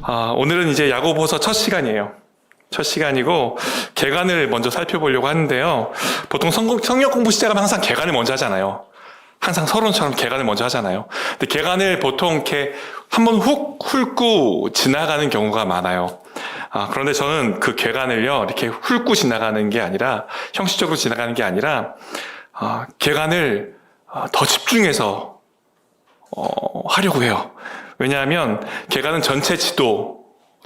오늘은 이제 야고보서 첫 시간이에요. 첫 시간이고 개관을 먼저 살펴보려고 하는데요. 보통 성경 공부 시작하면 항상 개관을 먼저 하잖아요. 항상 서론처럼 개관을 먼저 하잖아요. 근데 개관을 보통 이렇게 한번 훅 훑고 지나가는 경우가 많아요. 그런데 저는 그 개관을요, 이렇게 훑고 지나가는 게 아니라, 형식적으로 지나가는 게 아니라, 개관을 더 집중해서 하려고 해요. 왜냐하면 개관은 전체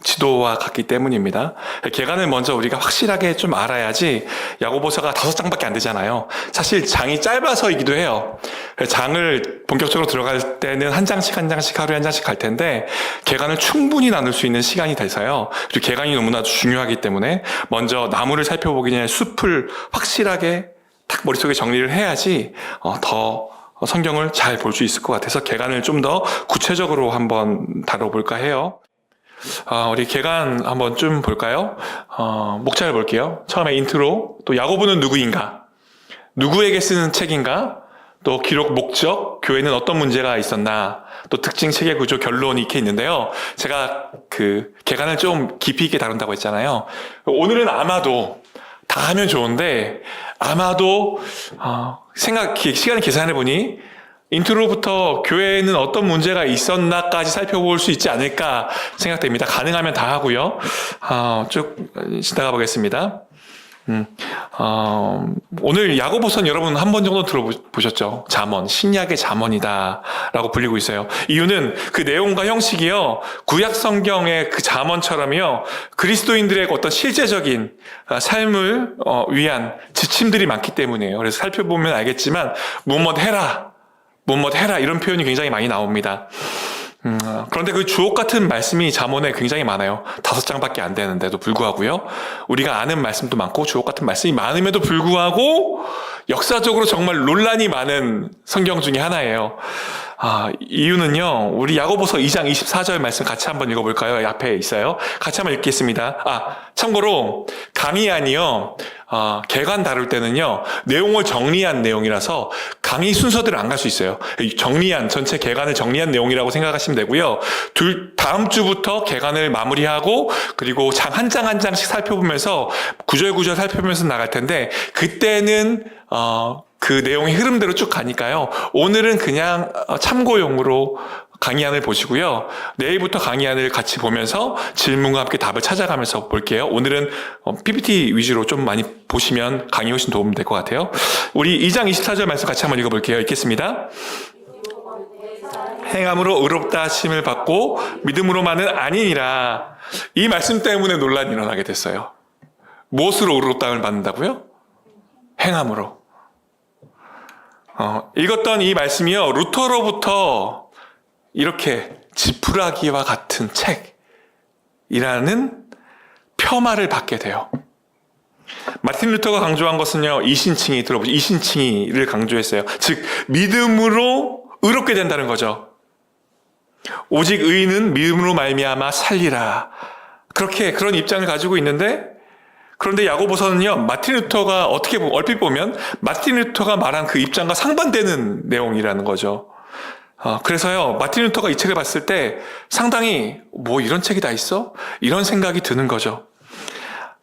지도와 같기 때문입니다. 개관을 먼저 우리가 확실하게 좀 알아야지. 야고보서가 5장밖에 안 되잖아요. 사실 장이 짧아서이기도 해요. 장을 본격적으로 들어갈 때는 한 장씩 하루에 한 장씩 갈 텐데 개관을 충분히 나눌 수 있는 시간이 돼서요. 그리고 개관이 너무나 중요하기 때문에 먼저 나무를 살펴보기 전에 숲을 확실하게 딱 머릿속에 정리를 해야지 더 성경을 잘 볼 수 있을 것 같아서 개관을 좀 더 구체적으로 한번 다뤄볼까 해요. 우리 개관 한번 좀 볼까요? 목차를 볼게요. 처음에 인트로, 또 야고보는 누구인가? 누구에게 쓰는 책인가? 또 기록 목적, 교회는 어떤 문제가 있었나? 또 특징, 체계, 구조, 결론 이렇게 있는데요. 제가 그 개관을 좀 깊이 있게 다룬다고 했잖아요. 오늘은 아마도 다 하면 좋은데 아마도 시간을 계산해보니 인트로부터 교회에는 어떤 문제가 있었나까지 살펴볼 수 있지 않을까 생각됩니다. 가능하면 다 하고요. 쭉 지나가 보겠습니다. 오늘 야고보서는 여러분 한 번 정도 들어보셨죠? 잠언, 신약의 잠언이다 라고 불리고 있어요. 이유는 그 내용과 형식이요, 구약 성경의 그 잠언처럼요, 그리스도인들의 어떤 실제적인 삶을 위한 지침들이 많기 때문이에요. 그래서 살펴보면 알겠지만 무엇 해라 이런 표현이 굉장히 많이 나옵니다. 그런데 그 주옥 같은 말씀이 잠언에 굉장히 많아요. 5장밖에 안 되는데도 불구하고요. 우리가 아는 말씀도 많고 주옥 같은 말씀이 많음에도 불구하고 역사적으로 정말 논란이 많은 성경 중에 하나예요. 이유는요, 우리 야고보서 2장 24절 말씀 같이 한번 읽어볼까요? 앞에 있어요. 같이 한번 읽겠습니다. 참고로 강의안이요, 개관 다룰 때는요, 내용을 정리한 내용이라서 강의 순서대로 안 갈 수 있어요. 전체 개관을 정리한 내용이라고 생각하시면 되고요. 다음 주부터 개관을 마무리하고, 그리고 한 장 한 장씩 살펴보면서, 구절 살펴보면서 나갈 텐데, 그때는, 그 내용의 흐름대로 쭉 가니까요. 오늘은 그냥 참고용으로 강의안을 보시고요. 내일부터 강의안을 같이 보면서 질문과 함께 답을 찾아가면서 볼게요. 오늘은 PPT 위주로 좀 많이 보시면 강의 훨씬 도움이 될 것 같아요. 우리 2장 24절 말씀 같이 한번 읽어볼게요. 읽겠습니다. 행함으로 의롭다 하심을 받고 믿음으로만은 아니니라. 이 말씀 때문에 논란이 일어나게 됐어요. 무엇으로 의롭다함을 받는다고요? 행함으로. 읽었던 이 말씀이요, 루터로부터 이렇게 지푸라기와 같은 책이라는 폄하를 받게 돼요. 마틴 루터가 강조한 것은요, 이신칭의를 강조했어요. 즉, 믿음으로 의롭게 된다는 거죠. 오직 의인은 믿음으로 말미암아 살리라. 그런 입장을 가지고 있는데, 그런데 야고보서는요, 마틴 루터가 얼핏 보면 마틴 루터가 말한 그 입장과 상반되는 내용이라는 거죠. 그래서요, 마틴 루터가 이 책을 봤을 때 상당히 이런 책이 다 있어? 이런 생각이 드는 거죠.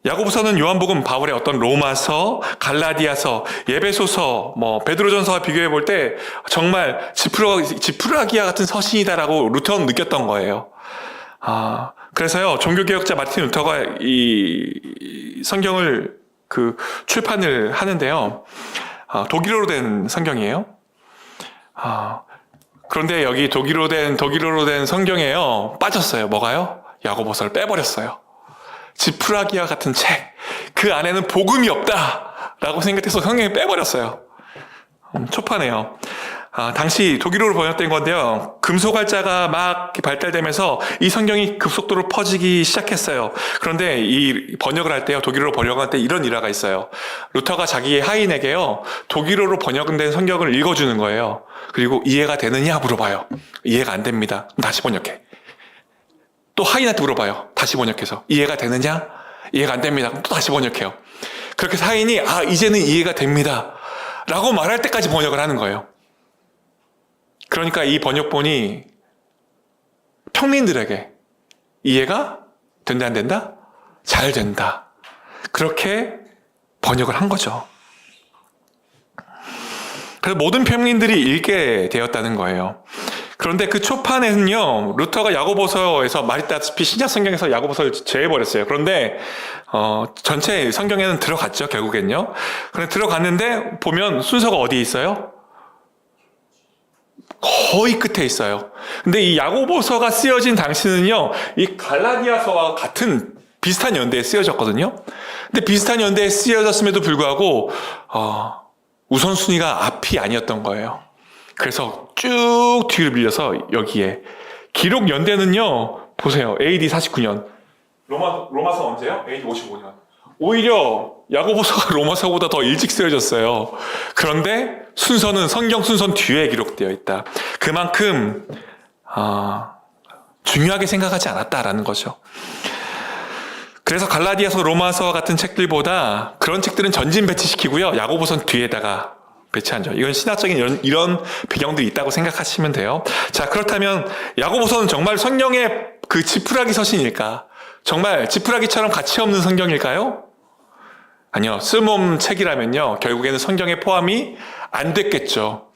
야고보서는 요한복음, 바울의 어떤 로마서, 갈라디아서, 예배소서, 베드로전서와 비교해 볼 때 정말 지푸라기와 같은 서신이다라고 루터는 느꼈던 거예요. 그래서요, 종교개혁자 마틴 루터가 이 성경을 출판을 하는데요. 독일어로 된 성경이에요. 그런데 여기 독일어로 된 성경에요, 빠졌어요. 뭐가요? 야고보서를 빼버렸어요. 지푸라기와 같은 책, 그 안에는 복음이 없다라고 생각해서 성경을 빼버렸어요. 촉파네요. 당시 독일어로 번역된 건데요, 금소갈자가 막 발달되면서 이 성경이 급속도로 퍼지기 시작했어요. 그런데 이 번역을 할 때요, 독일어로 번역할 때 이런 일화가 있어요. 루터가 자기의 하인에게요, 독일어로 번역된 성경을 읽어주는 거예요. 그리고 이해가 되느냐 물어봐요. 이해가 안 됩니다. 다시 번역해. 또 하인한테 물어봐요. 다시 번역해서. 이해가 되느냐? 이해가 안 됩니다. 또 다시 번역해요. 그렇게 해서 하인이 이제는 이해가 됩니다 라고 말할 때까지 번역을 하는 거예요. 그러니까 이 번역본이 평민들에게 이해가 된다, 안 된다? 잘 된다. 그렇게 번역을 한 거죠. 그래서 모든 평민들이 읽게 되었다는 거예요. 그런데 그 초판에는요, 루터가 야고보서에서 말했다시피 신약 성경에서 야고보서를 제외해버렸어요. 그런데 전체 성경에는 들어갔죠, 결국엔요. 그런데 들어갔는데 보면 순서가 어디에 있어요? 거의 끝에 있어요. 근데 이 야고보서가 쓰여진 당시는요, 이 갈라디아서와 같은 비슷한 연대에 쓰여졌거든요. 근데 비슷한 연대에 쓰여졌음에도 불구하고 우선순위가 앞이 아니었던 거예요. 그래서 쭉 뒤로 밀려서 여기에 기록 연대는요, 보세요. AD 49년. 로마서 언제요? AD 55년. 오히려 야고보서가 로마서보다 더 일찍 쓰여졌어요. 그런데 순서는 성경 순서는 뒤에 기록되어 있다. 그만큼 중요하게 생각하지 않았다라는 거죠. 그래서 갈라디아서, 로마서와 같은 책들보다 그런 책들은 전진 배치시키고요. 야고보서는 뒤에다가 배치하죠. 이건 신학적인 이런 배경들이 있다고 생각하시면 돼요. 자, 그렇다면 야고보서는 정말 성령의 그 지푸라기 서신일까? 정말 지푸라기처럼 가치 없는 성경일까요? 아니요. 쓸모없는 책이라면요, 결국에는 성경에 포함이 안 됐겠죠.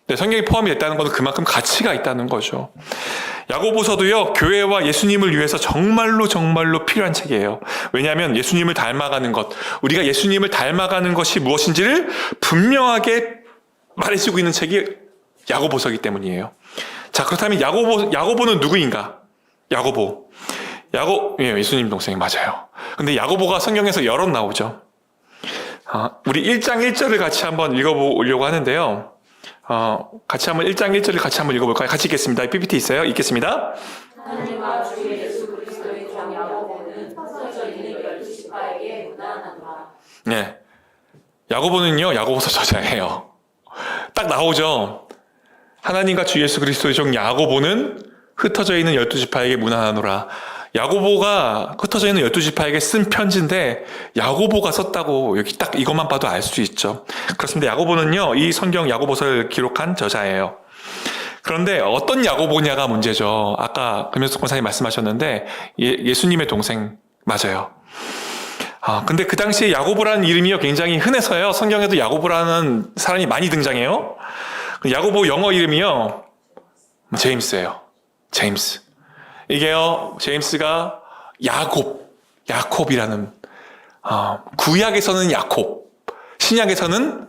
네, 성경에 포함이 됐다는 것은 그만큼 가치가 있다는 거죠. 야고보서도요, 교회와 예수님을 위해서 정말로 필요한 책이에요. 왜냐하면 예수님을 닮아가는 것, 우리가 예수님을 닮아가는 것이 무엇인지를 분명하게 말해주고 있는 책이 야고보서이기 때문이에요. 자, 그렇다면 야고보는 누구인가? 예, 예수님 동생 맞아요. 근데 야고보가 성경에서 여러 나오죠. 우리 1장 1절을 같이 한번 읽어보려고 하는데요. 같이 한번 1장 1절을 같이 한번 읽어볼까요? 같이 읽겠습니다. PPT 있어요? 읽겠습니다. 하나님과 주 예수 그리스도의 종 야고보는 흩어져 있는 12지파에게 문안하노라. 네, 야고보는요, 야고보서 저자예요. 딱 나오죠. 하나님과 주 예수 그리스도의 종 야고보는 흩어져 있는 12지파에게 문안하노라. 야고보가 흩어져 있는 12지파에게 쓴 편지인데 야고보가 썼다고 여기 딱 이것만 봐도 알 수 있죠. 그렇습니다. 야고보는요, 이 성경 야고보서를 기록한 저자예요. 그런데 어떤 야고보냐가 문제죠. 아까 금연석 권사님 말씀하셨는데 예수님의 동생 맞아요. 근데 그 당시에 야고보라는 이름이요, 굉장히 흔해서요, 성경에도 야고보라는 사람이 많이 등장해요. 야고보 영어 이름이요, 제임스예요. 제임스. 이게요, 제임스가 야콥이라는, 구약에서는 야콥, 신약에서는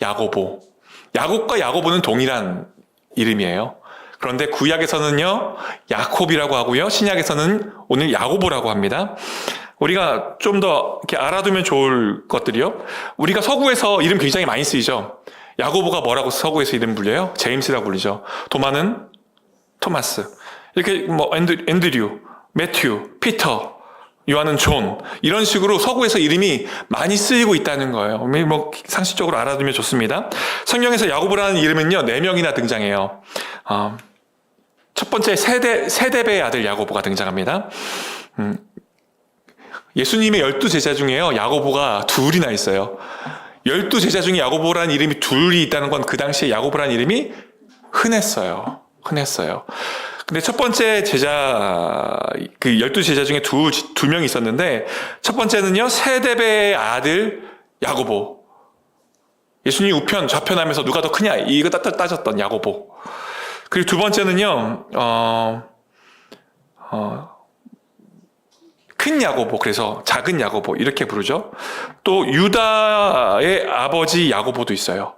야고보. 야곱과 야고보는 동일한 이름이에요. 그런데 구약에서는요, 야콥이라고 하고요, 신약에서는 오늘 야고보라고 합니다. 우리가 좀 더 이렇게 알아두면 좋을 것들이요. 우리가 서구에서 이름 굉장히 많이 쓰이죠. 야고보가 뭐라고 서구에서 이름 불려요? 제임스라고 불리죠. 도마는 토마스. 이렇게 앤드류, 매튜, 피터, 요한은 존, 이런 식으로 서구에서 이름이 많이 쓰이고 있다는 거예요. 상식적으로 알아두면 좋습니다. 성경에서 야고보라는 이름은요, 4명이나 등장해요. 첫 번째 세데베의 아들 야고보가 등장합니다. 예수님의 12제자 중에요, 야고보가 2이나 있어요. 12제자 중에 야고보라는 이름이 2이 있다는 건 그 당시에 야고보라는 이름이 흔했어요. 근데 첫 번째 제자, 그 12제자 중에 두 명이 있었는데, 첫 번째는요, 세데베의 아들 야고보. 예수님 우편, 좌편하면서 누가 더 크냐, 이거 따졌던 야고보. 그리고 두 번째는요, 큰 야고보, 그래서 작은 야고보, 이렇게 부르죠. 또 유다의 아버지 야고보도 있어요.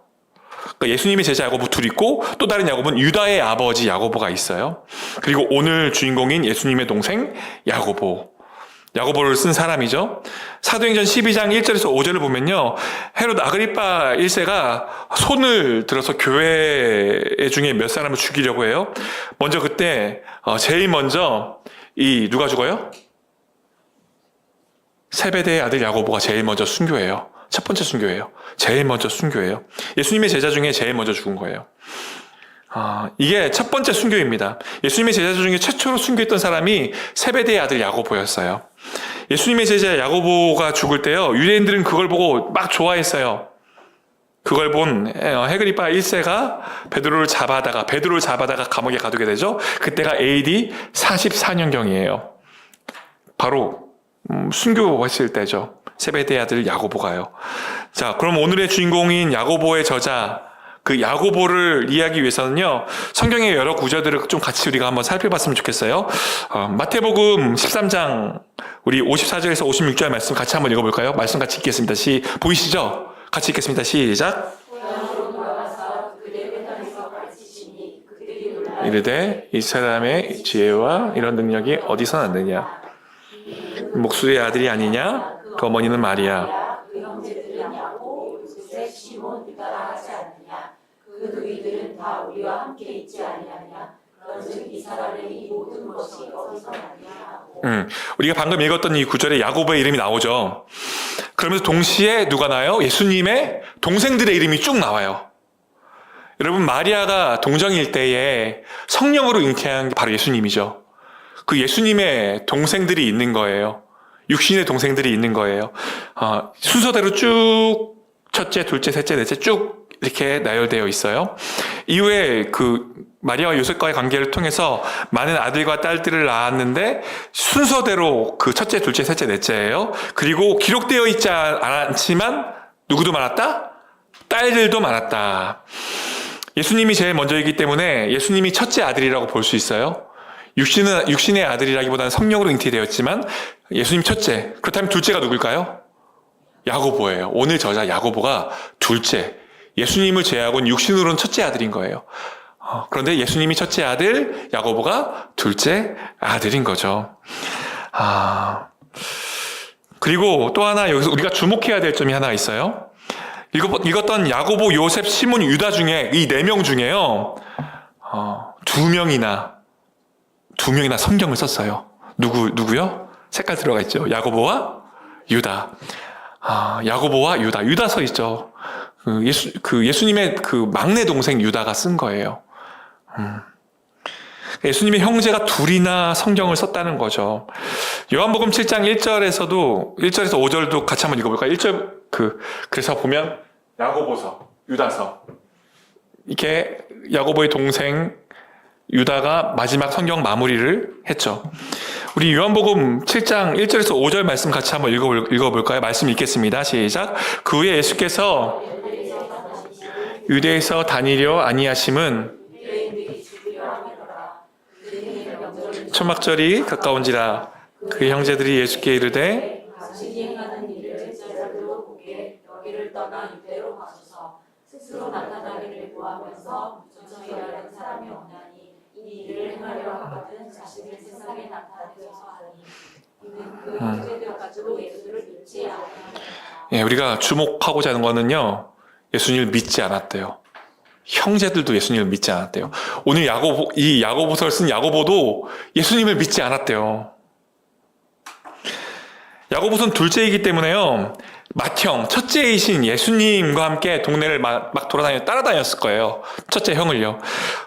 그러니까 예수님의 제자 야고보 2 있고, 또 다른 야고보는 유다의 아버지 야고보가 있어요. 그리고 오늘 주인공인 예수님의 동생 야고보를 쓴 사람이죠. 사도행전 12장 1절에서 5절을 보면요, 헤롯 아그리파 1세가 손을 들어서 교회 중에 몇 사람을 죽이려고 해요. 먼저 그때 제일 먼저 누가 죽어요? 세베대의 아들 야고보가 제일 먼저 순교해요. 첫 번째 순교예요. 제일 먼저 순교예요. 예수님의 제자 중에 제일 먼저 죽은 거예요. 이게 첫 번째 순교입니다. 예수님의 제자 중에 최초로 순교했던 사람이 세베대의 아들 야고보였어요. 예수님의 제자 야고보가 죽을 때요, 유대인들은 그걸 보고 막 좋아했어요. 그걸 본 헤그리파 1세가 베드로를 잡아다가 감옥에 가두게 되죠. 그때가 AD 44년경이에요. 바로 순교했을 때죠. 세베대의 아들 야고보가요. 자, 그럼 오늘의 주인공인 야고보의 저자, 그 야고보를 이해하기 위해서는요, 성경의 여러 구절들을 좀 같이 우리가 한번 살펴봤으면 좋겠어요. 마태복음 13장, 우리 54절에서 56절 말씀 같이 한번 읽어볼까요? 말씀 같이 읽겠습니다. 보이시죠? 같이 읽겠습니다. 시작. 이르되 이 사람의 지혜와 이런 능력이 어디서 났느냐? 목수의 아들이 아니냐? 그 어머니는 마리아. 그 형제들은 야곱, 요셉, 시몬, 유다라 하지 않느냐? 그 너희들은 다 우리와 함께 있지 아니하냐? 그런즉 이 사람의 이 모든 것이 어디서 났느냐? 우리가 방금 읽었던 이 구절에 야고보의 이름이 나오죠. 그러면서 동시에 누가 나와요? 예수님의 동생들의 이름이 쭉 나와요. 여러분, 마리아가 동정일 때에 성령으로 잉태한 게 바로 예수님이죠. 그 예수님의 동생들이 있는 거예요. 육신의 동생들이 있는 거예요. 순서대로 쭉 첫째, 둘째, 셋째, 넷째 쭉 이렇게 나열되어 있어요. 이후에 그 마리아와 요셉과의 관계를 통해서 많은 아들과 딸들을 낳았는데 순서대로 그 첫째, 둘째, 셋째, 넷째예요. 그리고 기록되어 있지 않지만 누구도 많았다? 딸들도 많았다. 예수님이 제일 먼저이기 때문에 예수님이 첫째 아들이라고 볼 수 있어요. 육신의 아들이라기보다는 성령으로 잉태되었지만 예수님 첫째. 그렇다면 둘째가 누굴까요? 야고보예요. 오늘 저자 야고보가 둘째. 예수님을 제외하고는 육신으로는 첫째 아들인 거예요. 그런데 예수님이 첫째 아들, 야고보가 둘째 아들인 거죠. 그리고 또 하나 여기서 우리가 주목해야 될 점이 하나 있어요. 읽었던 야고보, 요셉, 시몬, 유다 중에 이 4명 중에요. 2명이나 성경을 썼어요. 누구요? 색깔 들어가 있죠. 야고보와 유다. 야고보와 유다 서 있죠. 예수님의 그 막내 동생 유다가 쓴 거예요. 예수님의 형제가 둘이나 성경을 썼다는 거죠. 요한복음 7장 1절에서 5절도 같이 한번 읽어볼까요? 1절, 그래서 보면 야고보서, 유다서. 이렇게 야고보의 동생 유다가 마지막 성경 마무리를 했죠. 우리 요한복음 7장 1절에서 5절 말씀 같이 한번 읽어볼까요? 말씀 읽겠습니다. 시작. 그 후에 예수께서 유대에서 다니려 아니하심은 초막절이 가까운지라. 그 형제들이 예수께 이르되 행하는 일을 제자들로 보게 여기를 떠나 유대로 가소서. 스스로 나타나기를 구하면서 무전히 다른 사람이 없나니 이 일을 행하려 하거든 자신을 세상에 나타내소서 하니 이는 그 형제들까지도 예수를 믿지 아니하였다. 예, 우리가 주목하고자 하는 거는요, 예수님을 믿지 않았대요. 형제들도 예수님을 믿지 않았대요. 오늘 이 야고보서를 쓴 야고보도 예수님을 믿지 않았대요. 야고보서는 둘째이기 때문에요, 맏형, 첫째이신 예수님과 함께 동네를 막 따라다녔을 거예요. 첫째 형을요.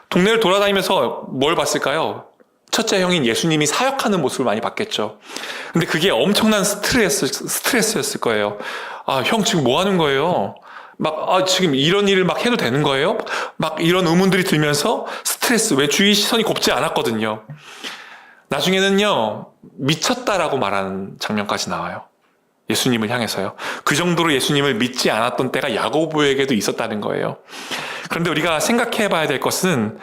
동네를 돌아다니면서 뭘 봤을까요? 첫째 형인 예수님이 사역하는 모습을 많이 봤겠죠. 근데 그게 엄청난 스트레스였을 거예요. 형 지금 뭐 하는 거예요? 지금 이런 일을 막 해도 되는 거예요? 막 이런 의문들이 들면서 스트레스, 왜 주위 시선이 곱지 않았거든요. 나중에는요, 미쳤다라고 말하는 장면까지 나와요. 예수님을 향해서요. 그 정도로 예수님을 믿지 않았던 때가 야고보에게도 있었다는 거예요. 그런데 우리가 생각해 봐야 될 것은,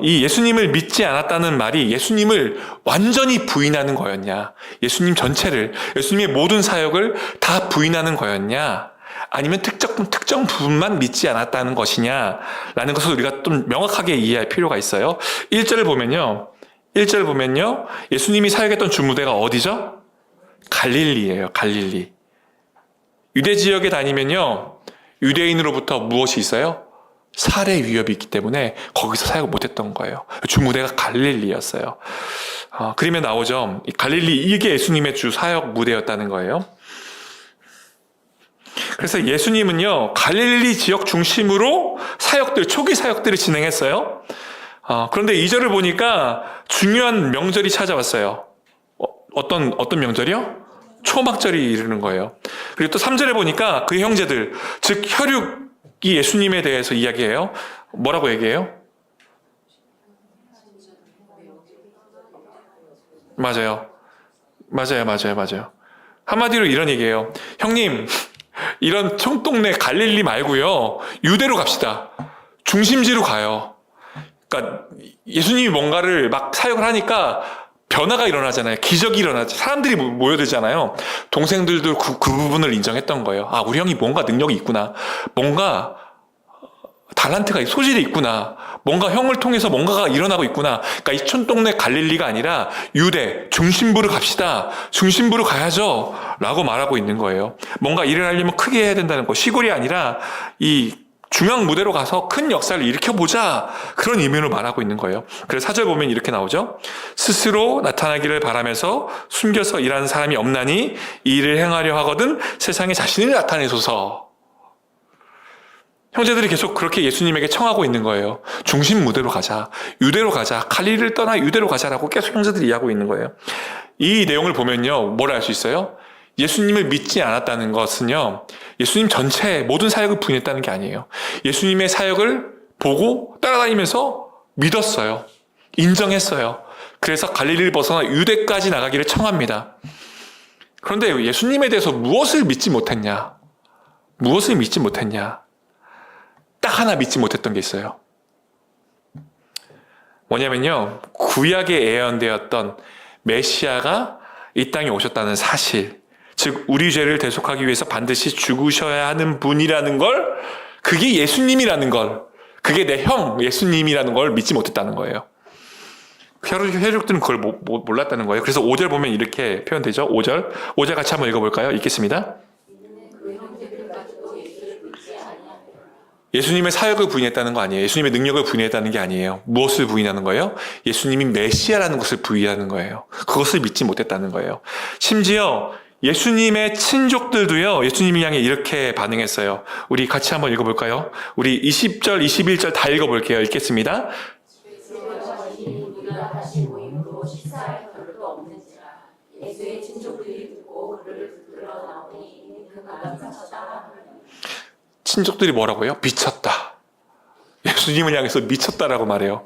이 예수님을 믿지 않았다는 말이 예수님을 완전히 부인하는 거였냐? 예수님 전체를, 예수님의 모든 사역을 다 부인하는 거였냐? 아니면 특정 부분만 믿지 않았다는 것이냐? 라는 것을 우리가 좀 명확하게 이해할 필요가 있어요. 1절을 보면요. 예수님이 사역했던 주무대가 어디죠? 갈릴리예요. 갈릴리. 유대 지역에 다니면요, 유대인으로부터 무엇이 있어요? 살해 위협이 있기 때문에 거기서 사역을 못했던 거예요. 주무대가 갈릴리였어요. 그림에 나오죠. 갈릴리, 이게 예수님의 주 사역 무대였다는 거예요. 그래서 예수님은요, 갈릴리 지역 중심으로 초기 사역들을 진행했어요. 그런데 2절을 보니까 중요한 명절이 찾아왔어요. 어떤 명절이요? 초막절이 이르는 거예요. 그리고 또 3절에 보니까 그 형제들, 즉 혈육이 예수님에 대해서 이야기해요. 뭐라고 얘기해요? 맞아요. 맞아요. 한마디로 이런 얘기예요. 형님, 이런 총동네 갈릴리 말고요. 유대로 갑시다. 중심지로 가요. 그러니까 예수님이 뭔가를 막 사역을 하니까 변화가 일어나잖아요. 기적이 일어나죠. 사람들이 모여들잖아요. 동생들도 그 부분을 인정했던 거예요. 아, 우리 형이 뭔가 능력이 있구나. 뭔가 달란트가, 소질이 있구나. 뭔가 형을 통해서 뭔가가 일어나고 있구나. 그러니까 이 촌동네 갈릴리가 아니라 유대, 중심부로 갑시다. 중심부로 가야죠. 라고 말하고 있는 거예요. 뭔가 일을 하려면 크게 해야 된다는 거. 시골이 아니라 이 중앙 무대로 가서 큰 역사를 일으켜보자. 그런 의미로 말하고 있는 거예요. 그래서 4절 보면 이렇게 나오죠. 스스로 나타나기를 바라면서 숨겨서 일하는 사람이 없나니 이 일을 행하려 하거든 세상에 자신을 나타내소서. 형제들이 계속 그렇게 예수님에게 청하고 있는 거예요. 중심 무대로 가자. 유대로 가자. 갈릴리를 떠나 유대로 가자라고 계속 형제들이 이야기하고 있는 거예요. 이 내용을 보면요. 뭘 알 수 있어요? 예수님을 믿지 않았다는 것은요. 예수님 전체 모든 사역을 부인했다는 게 아니에요. 예수님의 사역을 보고 따라다니면서 믿었어요. 인정했어요. 그래서 갈릴리를 벗어나 유대까지 나가기를 청합니다. 그런데 예수님에 대해서 무엇을 믿지 못했냐? 무엇을 믿지 못했냐? 딱 하나 믿지 못했던 게 있어요. 뭐냐면요. 구약에 예언되었던 메시아가 이 땅에 오셨다는 사실, 즉 우리 죄를 대속하기 위해서 반드시 죽으셔야 하는 분이라는 걸, 그게 예수님이라는 걸, 그게 내 형 예수님이라는 걸 믿지 못했다는 거예요. 혈육들은 그걸 몰랐다는 거예요. 그래서 5절 보면 이렇게 표현되죠. 5절 같이 한번 읽어볼까요? 읽겠습니다. 예수님의 사역을 부인했다는 거 아니에요. 예수님의 능력을 부인했다는 게 아니에요. 무엇을 부인하는 거예요? 예수님이 메시아라는 것을 부인하는 거예요. 그것을 믿지 못했다는 거예요. 심지어 예수님의 친족들도요, 예수님을 향해 이렇게 반응했어요. 우리 같이 한번 읽어볼까요? 우리 20절, 21절 다 읽어볼게요. 읽겠습니다. 다시 모임으로 식사할 겨를도 없는지라 예수의 친족들이 듣고 그를 붙들어 나오니 그가 미쳤다. 친족들이 뭐라고요? 미쳤다. 예수님을 향해서 미쳤다라고 말해요.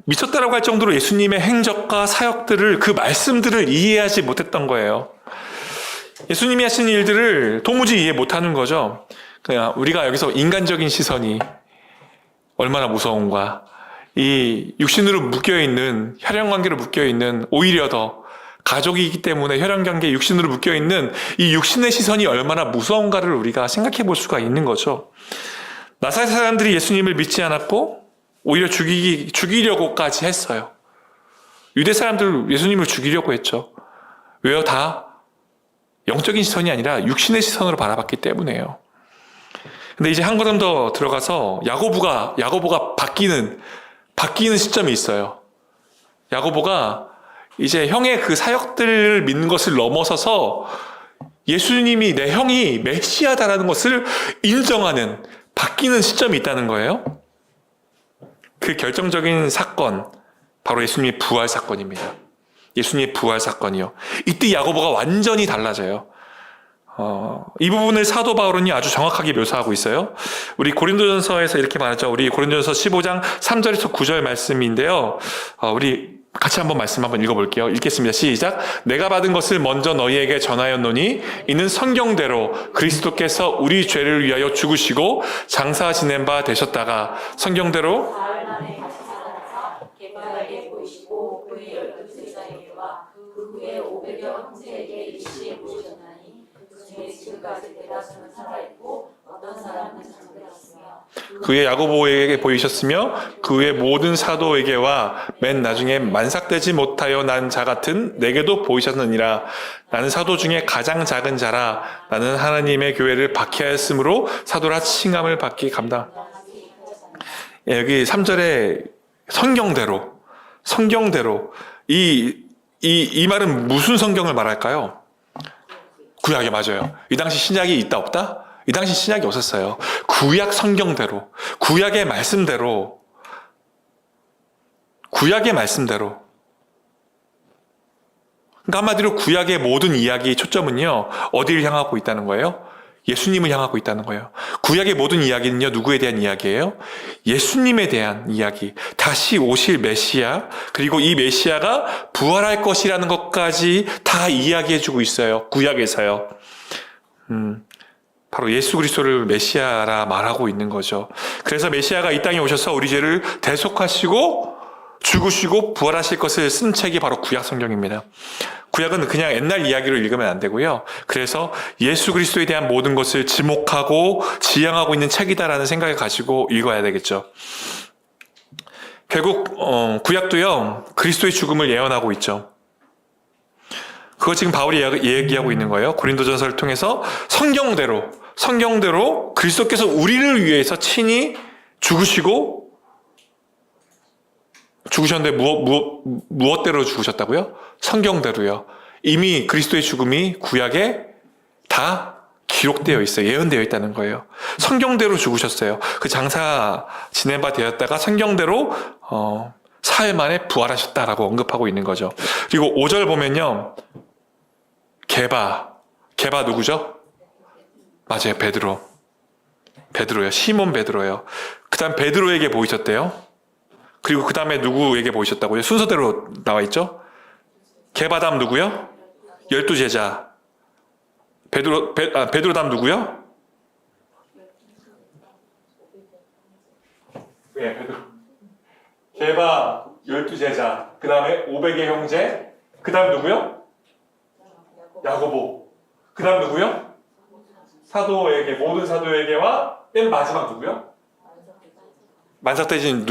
미쳤다라고 할 정도로 예수님의 행적과 사역들을, 그 말씀들을 이해하지 못했던 거예요. 예수님이 하신 일들을 도무지 이해 못하는 거죠. 그냥 우리가 여기서 인간적인 시선이 얼마나 무서운가. 이 육신으로 묶여있는, 혈연관계로 묶여있는, 오히려 더 가족이기 때문에 혈연관계, 육신으로 묶여있는 이 육신의 시선이 얼마나 무서운가를 우리가 생각해 볼 수가 있는 거죠. 나사렛 사람들이 예수님을 믿지 않았고 오히려 죽이려고까지 했어요. 유대 사람들 예수님을 죽이려고 했죠. 왜요? 다 영적인 시선이 아니라 육신의 시선으로 바라봤기 때문에요. 근데 이제 한 걸음 더 들어가서 야고보가 바뀌는 시점이 있어요. 야고보가 이제 형의 그 사역들을 믿는 것을 넘어서서 예수님이, 내 형이 메시아다라는 것을 인정하는, 바뀌는 시점이 있다는 거예요. 그 결정적인 사건, 바로 예수님의 부활 사건입니다. 예수님의 부활 사건이요. 이때 야고보가 완전히 달라져요. 이 부분을 사도 바울은 아주 정확하게 묘사하고 있어요. 우리 고린도전서에서 이렇게 말하죠. 우리 고린도전서 15장 3절에서 9절 말씀인데요. 우리 같이 말씀 한번 읽어볼게요. 읽겠습니다. 시작. 내가 받은 것을 먼저 너희에게 전하였노니 이는 성경대로 그리스도께서 우리 죄를 위하여 죽으시고 장사 지낸 바 되셨다가 성경대로 사흘 만에 다시 살아나사 개바에게 보이시고 그의 12제자에게와 그 후에 500여 형제에게 일시에 보이셨나니 그 중에 지금까지 대다수는 살아있고 어떤 사람은 잠들었으며 그의 야고보에게 보이셨으며 그 외 모든 사도에게와 맨 나중에 만삭되지 못하여 난 자 같은 내게도 보이셨느니라. 나는 사도 중에 가장 작은 자라. 나는 하나님의 교회를 박해하였으므로 사도라 칭함을 받기 감당. 여기 3절에 성경대로 이 말은 무슨 성경을 말할까요? 구약에 맞아요. 이 당시 신약이 있다 없다? 이 당시 신약이 없었어요. 구약 성경대로, 구약의 말씀대로. 그러니까 한마디로 구약의 모든 이야기의 초점은요, 어디를 향하고 있다는 거예요? 예수님을 향하고 있다는 거예요. 구약의 모든 이야기는요, 누구에 대한 이야기예요? 예수님에 대한 이야기. 다시 오실 메시아, 그리고 이 메시아가 부활할 것이라는 것까지 다 이야기해주고 있어요. 구약에서요. 바로 예수 그리스도를 메시아라 말하고 있는 거죠. 그래서 메시아가 이 땅에 오셔서 우리 죄를 대속하시고 죽으시고 부활하실 것을 쓴 책이 바로 구약 성경입니다. 구약은 그냥 옛날 이야기로 읽으면 안 되고요. 그래서 예수 그리스도에 대한 모든 것을 지목하고 지향하고 있는 책이다라는 생각을 가지고 읽어야 되겠죠. 결국 구약도요, 그리스도의 죽음을 예언하고 있죠. 그거 지금 바울이 얘기하고 있는 거예요. 고린도전서를 통해서 성경대로 그리스도께서 우리를 위해서 친히 죽으셨는데 무엇대로 죽으셨다고요? 성경대로요. 이미 그리스도의 죽음이 구약에 다 기록되어 있어요. 예언되어 있다는 거예요. 성경대로 죽으셨어요. 그 장사 지낸 바 되었다가 성경대로 사흘 만에 부활하셨다라고 언급하고 있는 거죠. 그리고 5절 보면요. 게바 누구죠? 맞아요. 베드로요. 시몬 베드로요. 그 다음 베드로에게 보이셨대요. 그리고 그 다음에 누구에게 보이셨다고요? 순서대로 나와 있죠? 게바 다음 누구요? 12제자. 베드로 다음 누구요? 네, 베드로. 게바 12제자. 그 다음에 500의 형제. 그 다음 누구요? 야고보. 그 다음 누구요? 모든 사도에게와 맨 마지막 누구요? 만삭대진